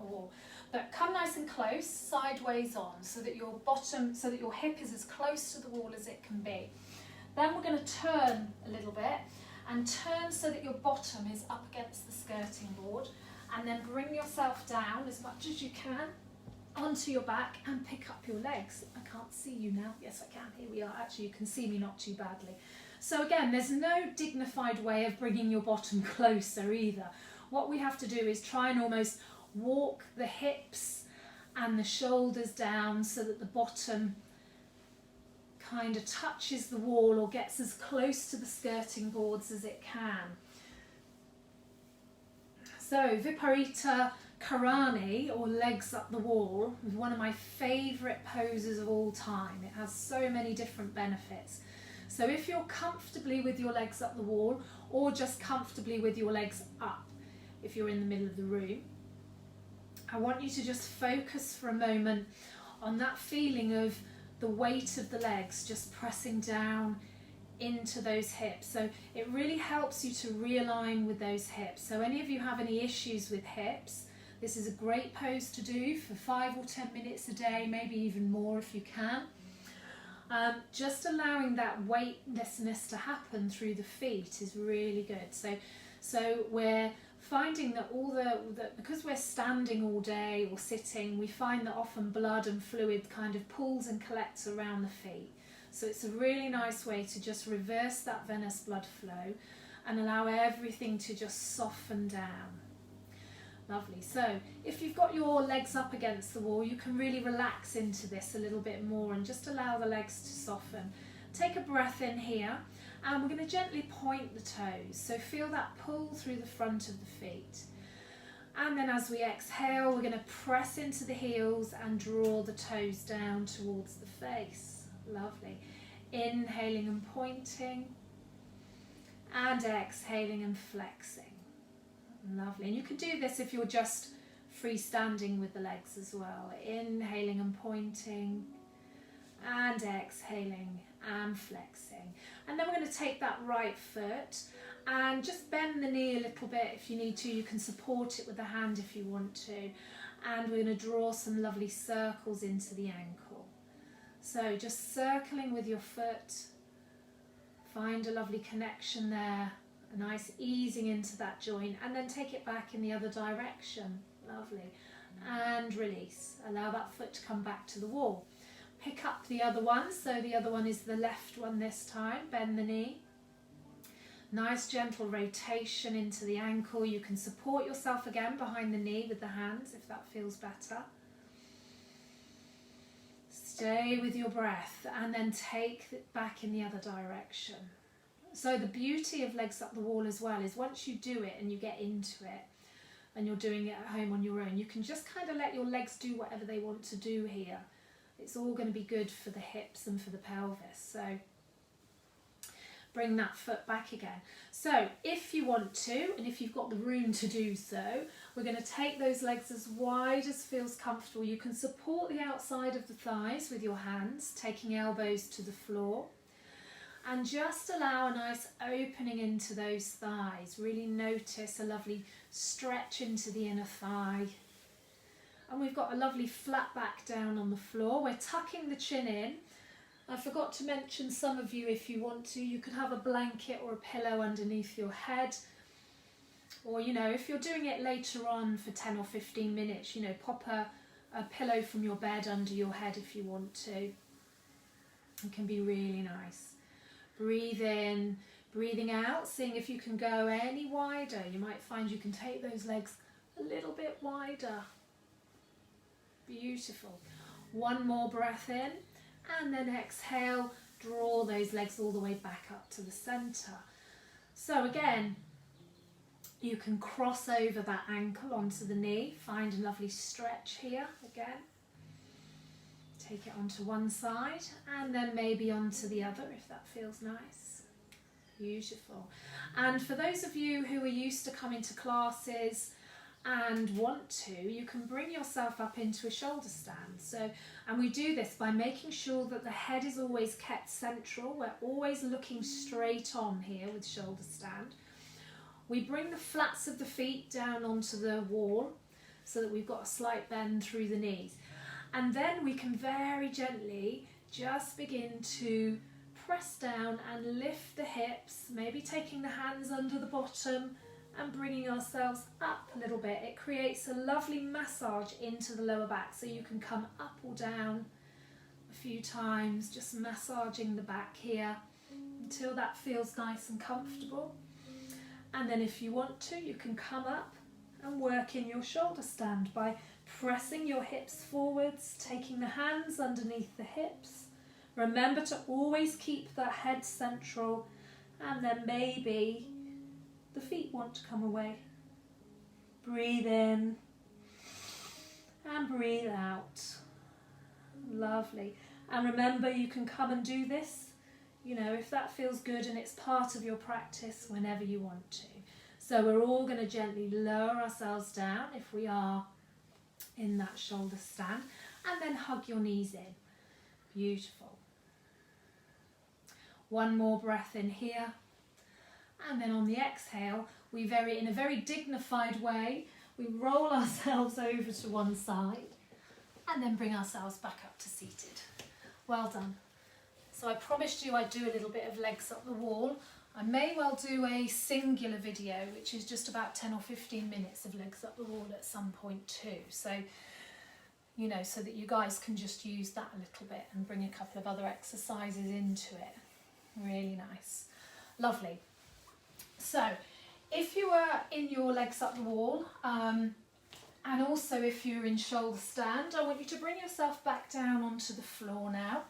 a wall. But come nice and close, sideways on, so that your hip is as close to the wall as it can be. Then we're going to turn a little bit, and turn so that your bottom is up against the skirting board, and then bring yourself down as much as you can onto your back and pick up your legs. I can't see you now. Yes, I can. Here we are. Actually, you can see me not too badly. So again, there's no dignified way of bringing your bottom closer either. What we have to do is try and almost walk the hips and the shoulders down so that the bottom kind of touches the wall or gets as close to the skirting boards as it can. So Viparita Karani, or legs up the wall, is one of my favourite poses of all time. It has so many different benefits. So if you're comfortably with your legs up the wall, or just comfortably with your legs up, if you're in the middle of the room, I want you to just focus for a moment on that feeling of the weight of the legs just pressing down into those hips. So it really helps you to realign with those hips. So any of you have any issues with hips, this is a great pose to do for 5 or 10 minutes a day, maybe even more if you can. Just allowing that weightlessness to happen through the feet is really good. So we're finding that because we're standing all day or sitting, we find that often blood and fluid kind of pools and collects around the feet. So it's a really nice way to just reverse that venous blood flow and allow everything to just soften down. Lovely. So if you've got your legs up against the wall, you can really relax into this a little bit more and just allow the legs to soften. Take a breath in here, and we're going to gently point the toes. So feel that pull through the front of the feet. And then as we exhale, we're going to press into the heels and draw the toes down towards the face. Lovely. Inhaling and pointing, and exhaling and flexing. Lovely. And you can do this if you're just freestanding with the legs as well. Inhaling and pointing, and exhaling and flexing. And then we're going to take that right foot and just bend the knee a little bit if you need to. You can support it with the hand if you want to. And we're going to draw some lovely circles into the ankle. So just circling with your foot, find a lovely connection there, a nice easing into that joint, and then take it back in the other direction. Lovely. And release. Allow that foot to come back to the wall. Pick up the other one, so the other one is the left one this time. Bend the knee. Nice gentle rotation into the ankle. You can support yourself again behind the knee with the hands if that feels better. Stay with your breath and then take it back in the other direction. So the beauty of legs up the wall as well is once you do it and you get into it and you're doing it at home on your own, you can just kind of let your legs do whatever they want to do here. It's all going to be good for the hips and for the pelvis. So bring that foot back again. So if you want to, and if you've got the room to do so, we're going to take those legs as wide as feels comfortable. You can support the outside of the thighs with your hands, taking elbows to the floor. And just allow a nice opening into those thighs. Really notice a lovely stretch into the inner thigh. And we've got a lovely flat back down on the floor. We're tucking the chin in. I forgot to mention, some of you, if you want to, you could have a blanket or a pillow underneath your head. Or, you know, if you're doing it later on for 10 or 15 minutes, you know, pop a pillow from your bed under your head if you want to. It can be really nice. Breathe in, breathing out, seeing if you can go any wider. You might find you can take those legs a little bit wider. Beautiful. One more breath in, and then exhale, draw those legs all the way back up to the centre. So again, you can cross over that ankle onto the knee, find a lovely stretch here again. Take it onto one side and then maybe onto the other if that feels nice. Beautiful. And for those of you who are used to coming to classes and want to, you can bring yourself up into a shoulder stand. And we do this by making sure that the head is always kept central. We're always looking straight on here with shoulder stand. We bring the flats of the feet down onto the wall so that we've got a slight bend through the knees. And then we can very gently just begin to press down and lift the hips, maybe taking the hands under the bottom and bringing ourselves up a little bit. It creates a lovely massage into the lower back, so you can come up or down a few times, just massaging the back here until that feels nice and comfortable. And then if you want to, you can come up and work in your shoulder stand by pressing your hips forwards, taking the hands underneath the hips. Remember to always keep that head central, and then maybe the feet want to come away. Breathe in and breathe out. Lovely. And remember, you can come and do this, you know, if that feels good, and it's part of your practice whenever you want to. So we're all going to gently lower ourselves down if we are in that shoulder stand, and then hug your knees in. Beautiful. One more breath in here, and then on the exhale, in a very dignified way, we roll ourselves over to one side and then bring ourselves back up to seated. Well done. So I promised you I'd do a little bit of legs up the wall. I may well do a singular video, which is just about 10 or 15 minutes of legs up the wall at some point too. So, you know, so that you guys can just use that a little bit and bring a couple of other exercises into it. Really nice. Lovely. So, if you are in your legs up the wall, and also if you're in shoulder stand, I want you to bring yourself back down onto the floor now.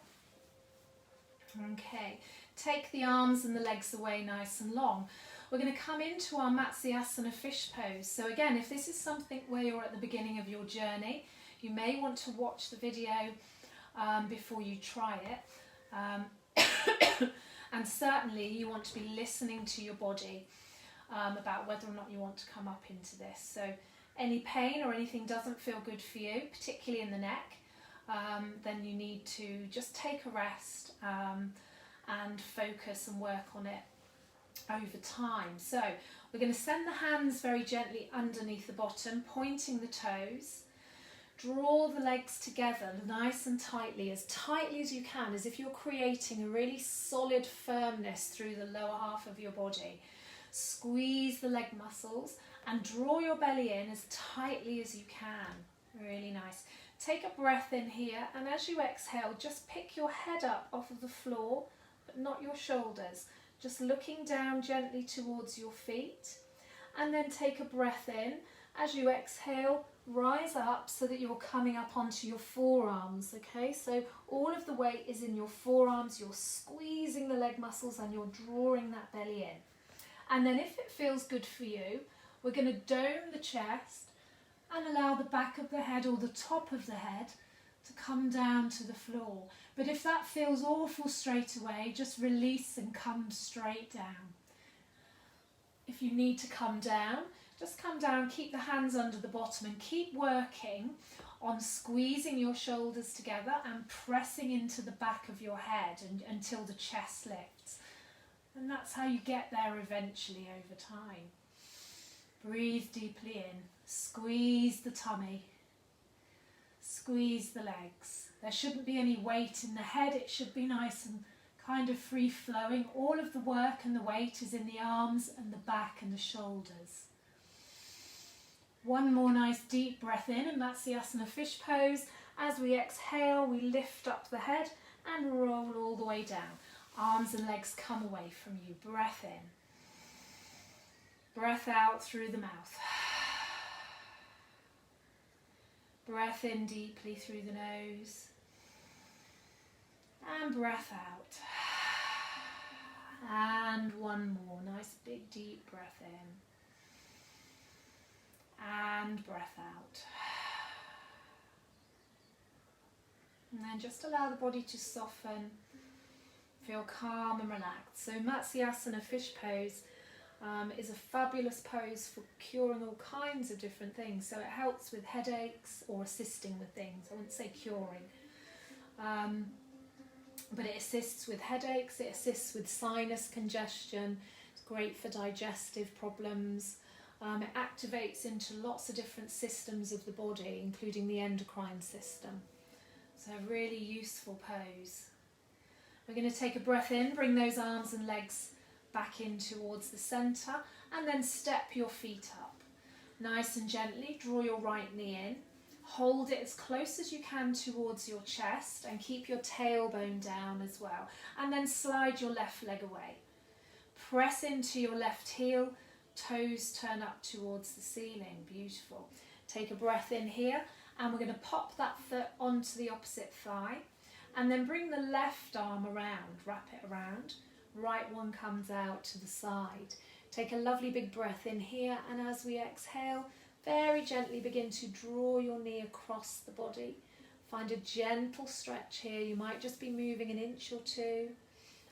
Okay. Take the arms and the legs away nice and long. We're going to come into our Matsyasana fish pose. So again, if this is something where you're at the beginning of your journey, you may want to watch the video before you try it. And certainly you want to be listening to your body about whether or not you want to come up into this. So any pain or anything doesn't feel good for you, particularly in the neck, then you need to just take a rest and focus and work on it over time. So we're going to send the hands very gently underneath the bottom, pointing the toes. Draw the legs together nice and tightly as you can, as if you're creating a really solid firmness through the lower half of your body. Squeeze the leg muscles and draw your belly in as tightly as you can. Really nice. Take a breath in here, and as you exhale, just pick your head up off of the floor, but not your shoulders. Just looking down gently towards your feet, and then take a breath in. As you exhale, rise up so that you're coming up onto your forearms, okay? So all of the weight is in your forearms, you're squeezing the leg muscles and you're drawing that belly in. And then if it feels good for you, we're going to dome the chest and allow the back of the head or the top of the head to come down to the floor. But if that feels awful straight away, just release and come straight down. If you need to come down, just come down, keep the hands under the bottom and keep working on squeezing your shoulders together and pressing into the back of your head until the chest lifts. And that's how you get there eventually over time. Breathe deeply in, squeeze the tummy, squeeze the legs. There shouldn't be any weight in the head, it should be nice and kind of free flowing. All of the work and the weight is in the arms and the back and the shoulders. One more nice deep breath in, and that's the asana fish pose. As we exhale, we lift up the head and roll all the way down. Arms and legs come away from you. Breath in. Breath out through the mouth. Breath in deeply through the nose. And breath out. And one more. Nice big deep breath in. And breath out. And then just allow the body to soften. Feel calm and relaxed. So Matsyasana fish pose is a fabulous pose for curing all kinds of different things. So it helps with headaches or assisting with things. I wouldn't say curing. But it assists with headaches, it assists with sinus congestion. It's great for digestive problems. It activates into lots of different systems of the body, including the endocrine system. So a really useful pose. We're going to take a breath in, bring those arms and legs back in towards the centre, and then step your feet up. Nice and gently, draw your right knee in. Hold it as close as you can towards your chest and keep your tailbone down as well. And then slide your left leg away. Press into your left heel. Toes turn up towards the ceiling. Beautiful. Take a breath in here and we're going to pop that foot onto the opposite thigh and then bring the left arm around, wrap it around. Right one comes out to the side. Take a lovely big breath in here and as we exhale, very gently begin to draw your knee across the body. Find a gentle stretch here. You might just be moving an inch or two.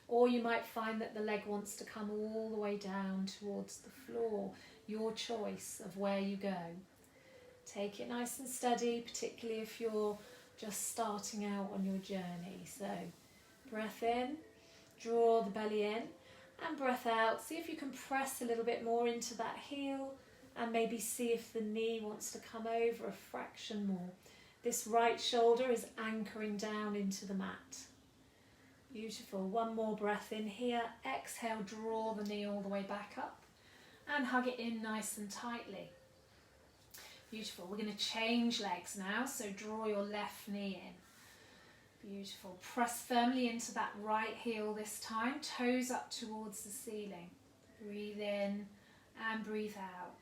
Or you might find that the leg wants to come all the way down towards the floor. Your choice of where you go. Take it nice and steady, particularly if you're just starting out on your journey. So breath in, draw the belly in, and breath out. See if you can press a little bit more into that heel and maybe see if the knee wants to come over a fraction more. This right shoulder is anchoring down into the mat. Beautiful. One more breath in here. Exhale, draw the knee all the way back up and hug it in nice and tightly. Beautiful. We're going to change legs now. So draw your left knee in. Beautiful. Press firmly into that right heel this time. Toes up towards the ceiling. Breathe in and breathe out.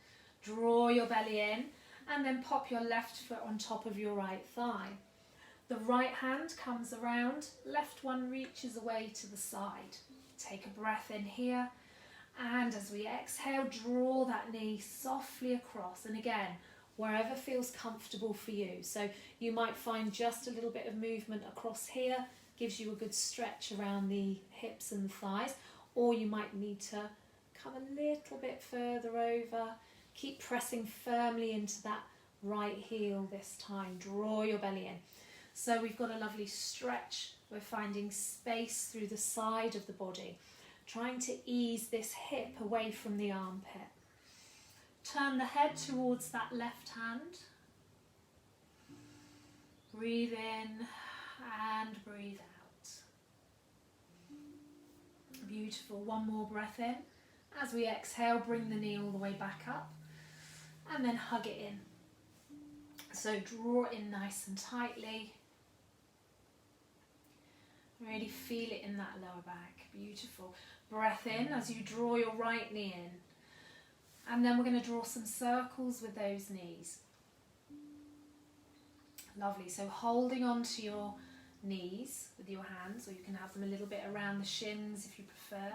Draw your belly in and then pop your left foot on top of your right thigh. The right hand comes around, left one reaches away to the side. Take a breath in here and as we exhale, draw that knee softly across and again, wherever feels comfortable for you. So you might find just a little bit of movement across here, gives you a good stretch around the hips and the thighs, or you might need to come a little bit further over. Keep pressing firmly into that right heel this time. Draw your belly in. So we've got a lovely stretch. We're finding space through the side of the body, trying to ease this hip away from the armpit. Turn the head towards that left hand. Breathe in and breathe out. Beautiful. One more breath in. As we exhale, bring the knee all the way back up and then hug it in. So draw it in nice and tightly. Really feel it in that lower back. Beautiful. Breath in as you draw your right knee in. And then we're going to draw some circles with those knees. Lovely. So holding on to your knees with your hands, or you can have them a little bit around the shins if you prefer.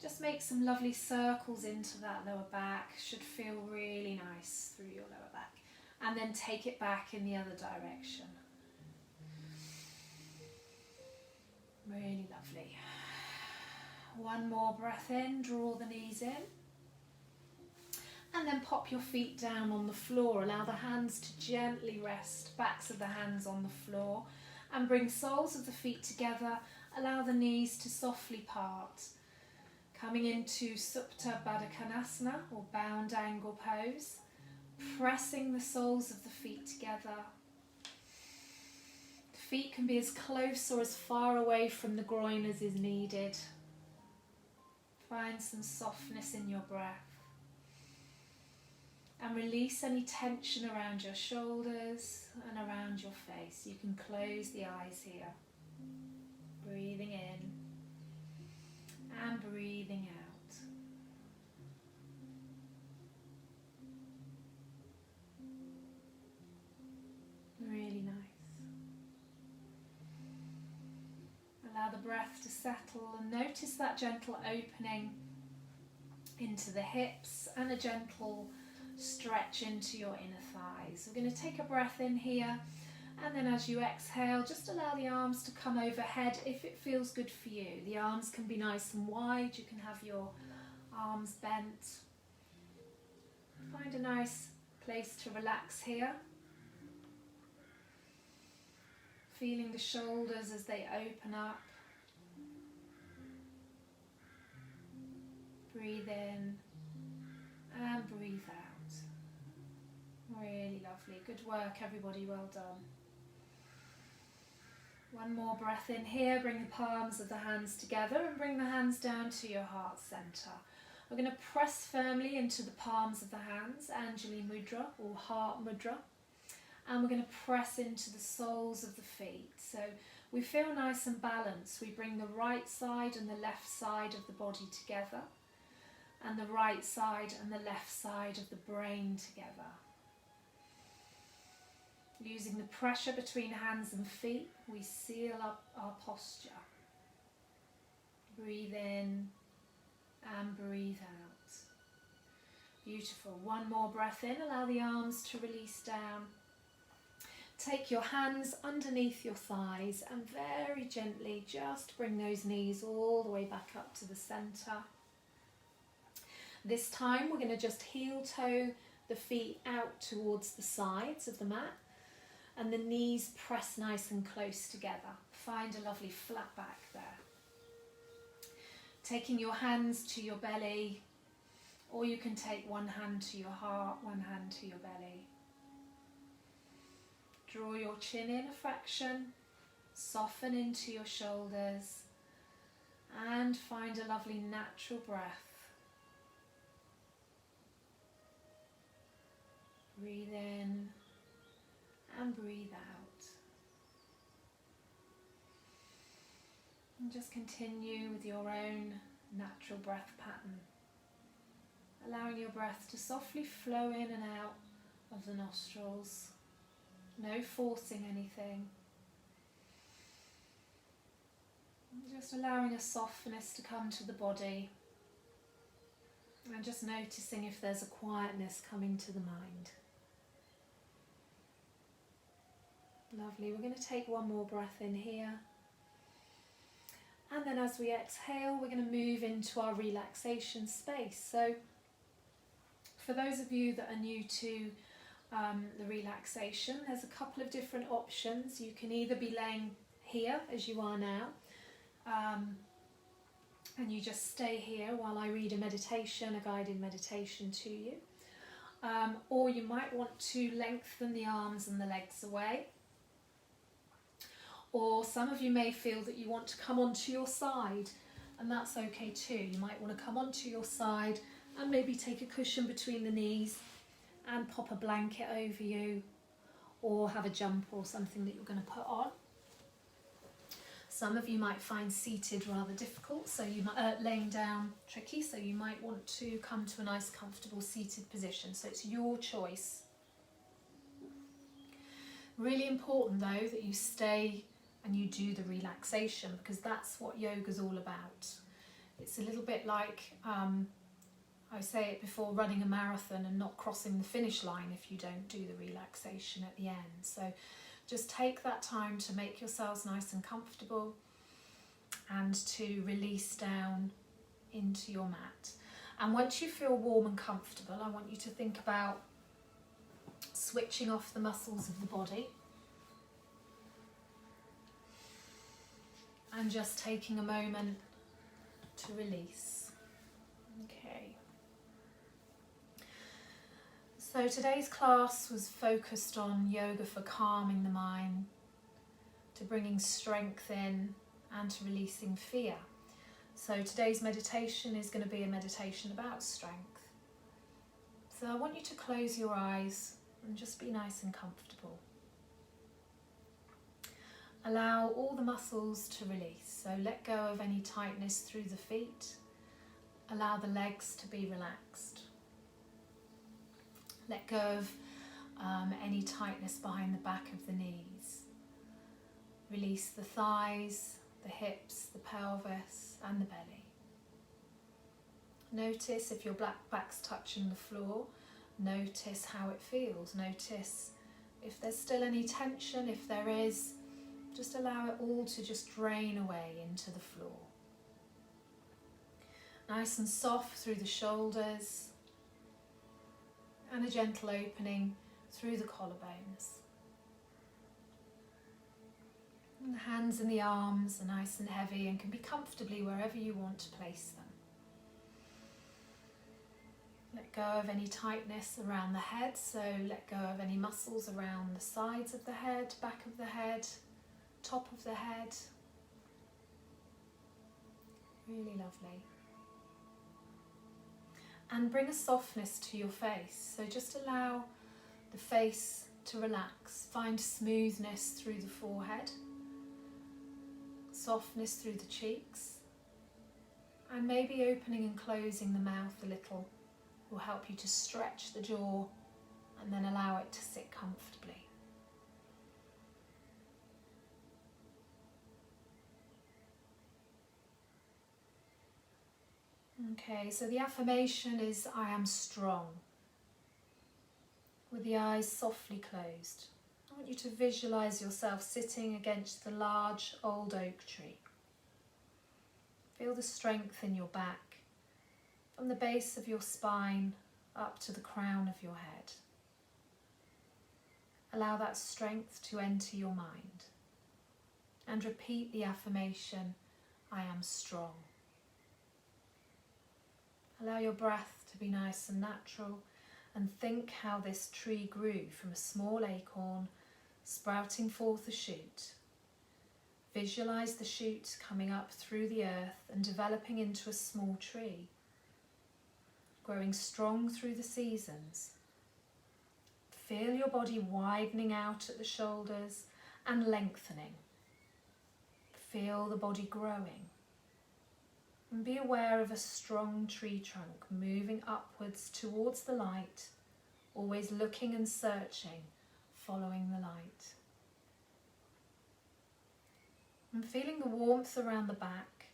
Just make some lovely circles into that lower back. Should feel really nice through your lower back. And then take it back in the other direction. Really lovely. One more breath in, draw the knees in. And then pop your feet down on the floor. Allow the hands to gently rest, backs of the hands on the floor. And bring soles of the feet together. Allow the knees to softly part. Coming into Supta Baddha Konasana, or bound angle pose. Pressing the soles of the feet together. The feet can be as close or as far away from the groin as is needed. Find some softness in your breath. And release any tension around your shoulders and around your face. You can close the eyes here. Breathing in and breathing out. Really nice. Allow the breath to settle and notice that gentle opening into the hips and a gentle stretch into your inner thighs. We're going to take a breath in here, and then as you exhale, just allow the arms to come overhead if it feels good for you. The arms can be nice and wide. You can have your arms bent. Find a nice place to relax here. Feeling the shoulders as they open up. Breathe in and breathe out. Really lovely. Good work, everybody. Well done. One more breath in here. Bring the palms of the hands together and bring the hands down to your heart center. We're going to press firmly into the palms of the hands, Anjali Mudra or Heart Mudra. And we're going to press into the soles of the feet. So we feel nice and balanced. We bring the right side and the left side of the body together, and the right side and the left side of the brain together. Using the pressure between hands and feet, we seal up our posture. Breathe in and breathe out. Beautiful. One more breath in. Allow the arms to release down. Take your hands underneath your thighs and very gently just bring those knees all the way back up to the center. This time we're going to just heel toe the feet out towards the sides of the mat, and the knees press nice and close together. Find a lovely flat back there. Taking your hands to your belly, or you can take one hand to your heart, one hand to your belly. Draw your chin in a fraction, soften into your shoulders, and find a lovely natural breath. Breathe in and breathe out. And just continue with your own natural breath pattern, allowing your breath to softly flow in and out of the nostrils. No forcing anything. Just allowing a softness to come to the body, and just noticing if there's a quietness coming to the mind. Lovely. We're going to take one more breath in here. And then as we exhale, we're going to move into our relaxation space. So for those of you that are new to the relaxation, there's a couple of different options. You can either be laying here as you are now, and you just stay here while I read a meditation, a guided meditation to you. Or you might want to lengthen the arms and the legs away. Or some of you may feel that you want to come onto your side, and that's okay too. You might want to come onto your side and maybe take a cushion between the knees and pop a blanket over you, or have a jumper or something that you're going to put on. Some of you might find seated rather difficult, so you might laying down tricky, so you might want to come to a nice comfortable seated position. So it's your choice. Really important though that you stay and you do the relaxation, because that's what yoga's all about. It's a little bit like, I say it before, running a marathon and not crossing the finish line if you don't do the relaxation at the end. So just take that time to make yourselves nice and comfortable and to release down into your mat. And once you feel warm and comfortable, I want you to think about switching off the muscles of the body and just taking a moment to release. Okay. So today's class was focused on yoga for calming the mind, to bringing strength in and to releasing fear. So today's meditation is going to be a meditation about strength. So I want you to close your eyes and just be nice and comfortable. Allow all the muscles to release, so let go of any tightness through the feet. Allow the legs to be relaxed. Let go of any tightness behind the back of the knees. Release the thighs, the hips, the pelvis and the belly. Notice if your back's touching the floor. Notice how it feels. Notice if there's still any tension. If there is, just allow it all to just drain away into the floor. Nice and soft through the shoulders and a gentle opening through the collarbones. And the hands and the arms are nice and heavy and can be comfortably wherever you want to place them. Let go of any tightness around the head, so let go of any muscles around the sides of the head, back of the head, top of the head. Really lovely. And bring a softness to your face, so just allow the face to relax. Find smoothness through the forehead, softness through the cheeks, and maybe opening and closing the mouth a little will help you to stretch the jaw and then allow it to sit comfortably. Okay, so the affirmation is I am strong, with the eyes softly closed. I want you to visualise yourself sitting against the large old oak tree. Feel the strength in your back, from the base of your spine up to the crown of your head. Allow that strength to enter your mind and repeat the affirmation, I am strong. Allow your breath to be nice and natural, and think how this tree grew from a small acorn, sprouting forth a shoot. Visualise the shoot coming up through the earth and developing into a small tree, growing strong through the seasons. Feel your body widening out at the shoulders and lengthening. Feel the body growing. And be aware of a strong tree trunk moving upwards towards the light, always looking and searching, following the light. And feeling the warmth around the back.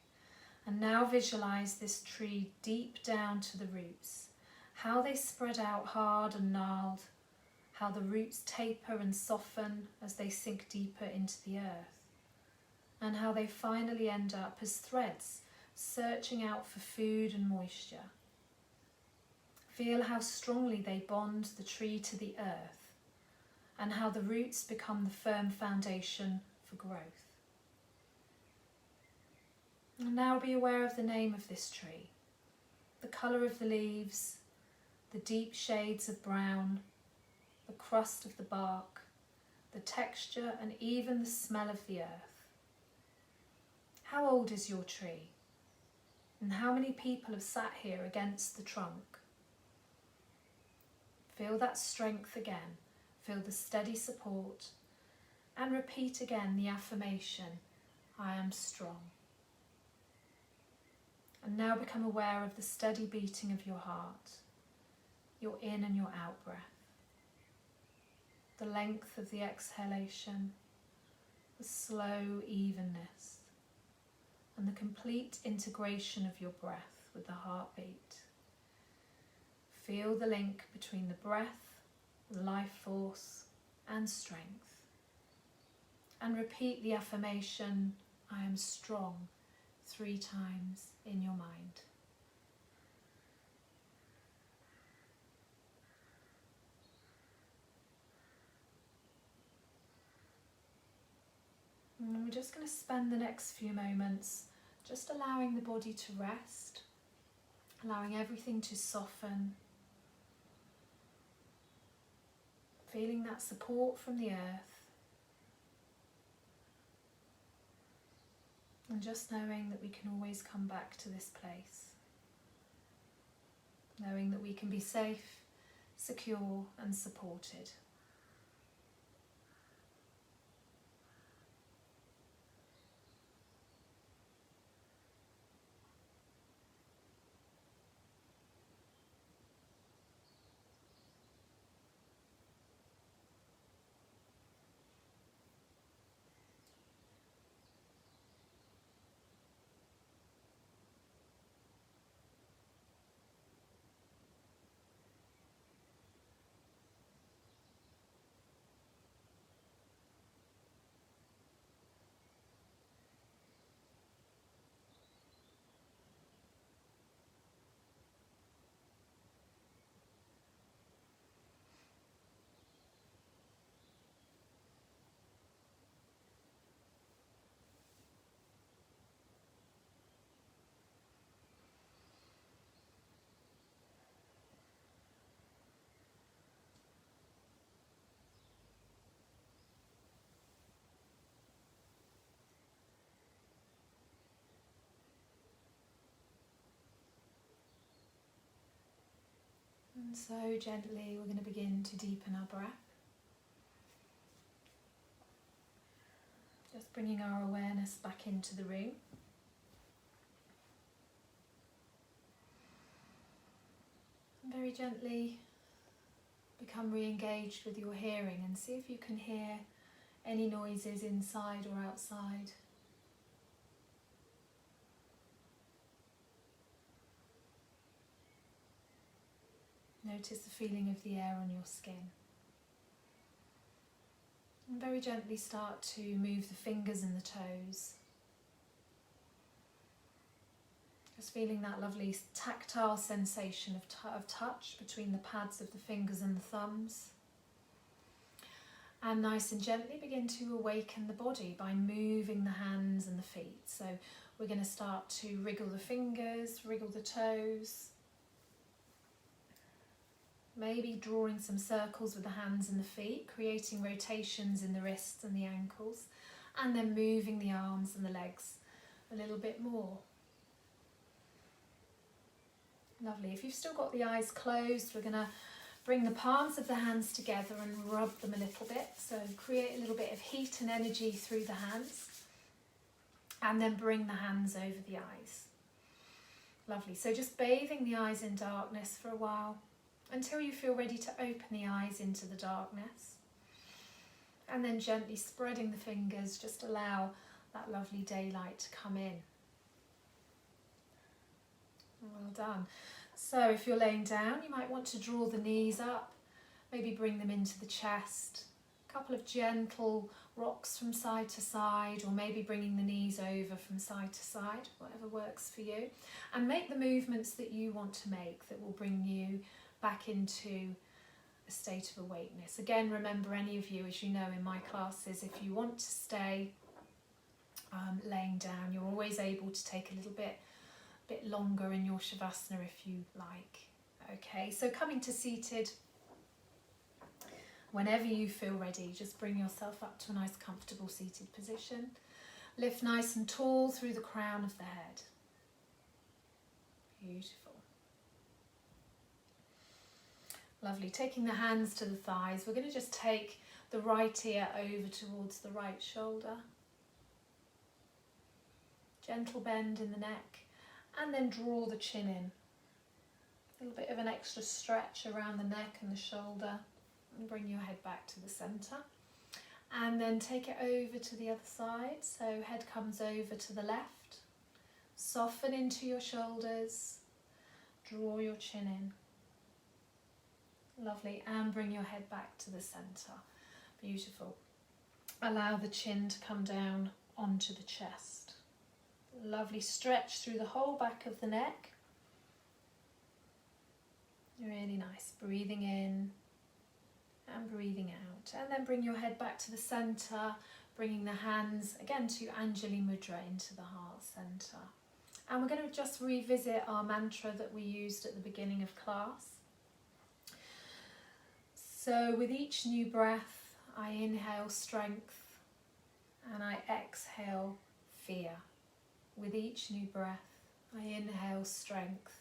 And now visualise this tree deep down to the roots, how they spread out hard and gnarled, how the roots taper and soften as they sink deeper into the earth, and how they finally end up as threads searching out for food and moisture. Feel how strongly they bond the tree to the earth, and how the roots become the firm foundation for growth. And now be aware of the name of this tree, the colour of the leaves, the deep shades of brown, the crust of the bark, the texture and even the smell of the earth. How old is your tree? And how many people have sat here against the trunk? Feel that strength again. Feel the steady support. And repeat again the affirmation, I am strong. And now become aware of the steady beating of your heart, your in and your out breath. the length of the exhalation, the slow evenness, and the complete integration of your breath with the heartbeat. Feel the link between the breath, life force, and strength. And repeat the affirmation, I am strong, 3 times in your mind. And we're just going to spend the next few moments just allowing the body to rest, allowing everything to soften, feeling that support from the earth, and just knowing that we can always come back to this place, knowing that we can be safe, secure and supported. And so gently we're going to begin to deepen our breath. Just bringing our awareness back into the room. And very gently become re-engaged with your hearing and see if you can hear any noises inside or outside. Notice the feeling of the air on your skin. And very gently start to move the fingers and the toes. Just feeling that lovely tactile sensation of touch between the pads of the fingers and the thumbs. And nice and gently begin to awaken the body by moving the hands and the feet. So we're going to start to wriggle the fingers, wriggle the toes. Maybe drawing some circles with the hands and the feet, creating rotations in the wrists and the ankles, and then moving the arms and the legs a little bit more. Lovely. If you've still got the eyes closed, we're going to bring the palms of the hands together and rub them a little bit. So create a little bit of heat and energy through the hands, and then bring the hands over the eyes. Lovely. So just bathing the eyes in darkness for a while, until you feel ready to open the eyes into the darkness. And then gently spreading the fingers, just allow that lovely daylight to come in. Well done. So if you're laying down, you might want to draw the knees up, maybe bring them into the chest. A couple of gentle rocks from side to side, or maybe bringing the knees over from side to side, whatever works for you. And make the movements that you want to make that will bring you back into a state of awakeness. Again, remember, any of you, as you know in my classes, if you want to stay laying down, you're always able to take a little bit longer in your Shavasana if you like. Okay, so coming to seated, whenever you feel ready, just bring yourself up to a nice comfortable seated position. Lift nice and tall through the crown of the head. Beautiful. Lovely. Taking the hands to the thighs, we're going to just take the right ear over towards the right shoulder. Gentle bend in the neck, and then draw the chin in. A little bit of an extra stretch around the neck and the shoulder. and bring your head back to the centre. And then take it over to the other side. So head comes over to the left. Soften into your shoulders. Draw your chin in. Lovely. And bring your head back to the centre. Beautiful. Allow the chin to come down onto the chest. Lovely. Stretch through the whole back of the neck. Really nice. Breathing in and breathing out. And then bring your head back to the centre, bringing the hands again to Anjali Mudra into the heart centre. And we're going to just revisit our mantra that we used at the beginning of class. So with each new breath, I inhale strength and I exhale fear. With each new breath, I inhale strength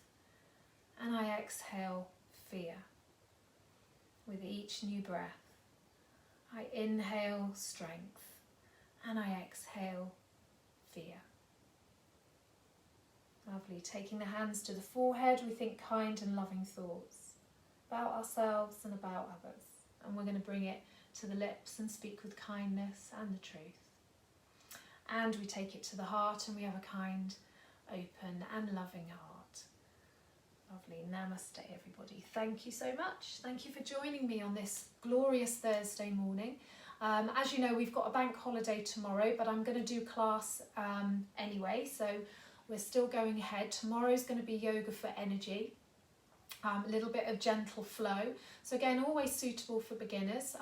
and I exhale fear. With each new breath, I inhale strength and I exhale fear. Lovely. Taking the hands to the forehead, we think kind and loving thoughts about ourselves and about others. And we're going to bring it to the lips and speak with kindness and the truth. And we take it to the heart and we have a kind, open and loving heart. Lovely. Namaste, everybody. Thank you so much. Thank you for joining me on this glorious Thursday morning. As you know, we've got a bank holiday tomorrow, but I'm going to do class anyway, so we're still going ahead. Tomorrow's going to be yoga for energy, a little bit of gentle flow. So again, always suitable for beginners.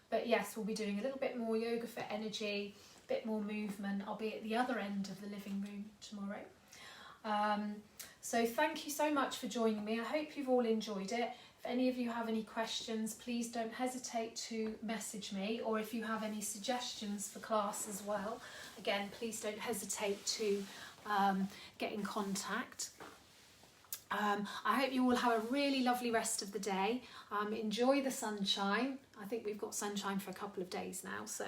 But yes, we'll be doing a little bit more yoga for energy, a bit more movement. I'll be at the other end of the living room tomorrow. So thank you so much for joining me. I hope you've all enjoyed it. If any of you have any questions, please don't hesitate to message me, or if you have any suggestions for class as well, again, please don't hesitate to get in contact. I hope you all have a really lovely rest of the day. Enjoy the sunshine. I think we've got sunshine for a couple of days now, so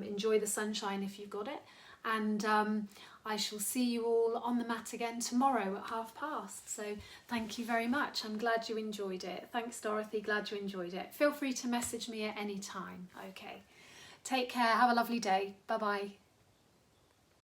enjoy the sunshine if you've got it. And I shall see you all on the mat again tomorrow at past. So thank you very much. I'm glad you enjoyed it. Thanks, Dorothy. Glad you enjoyed it. Feel free to message me at any time. Okay. Take care. Have a lovely day. Bye-bye.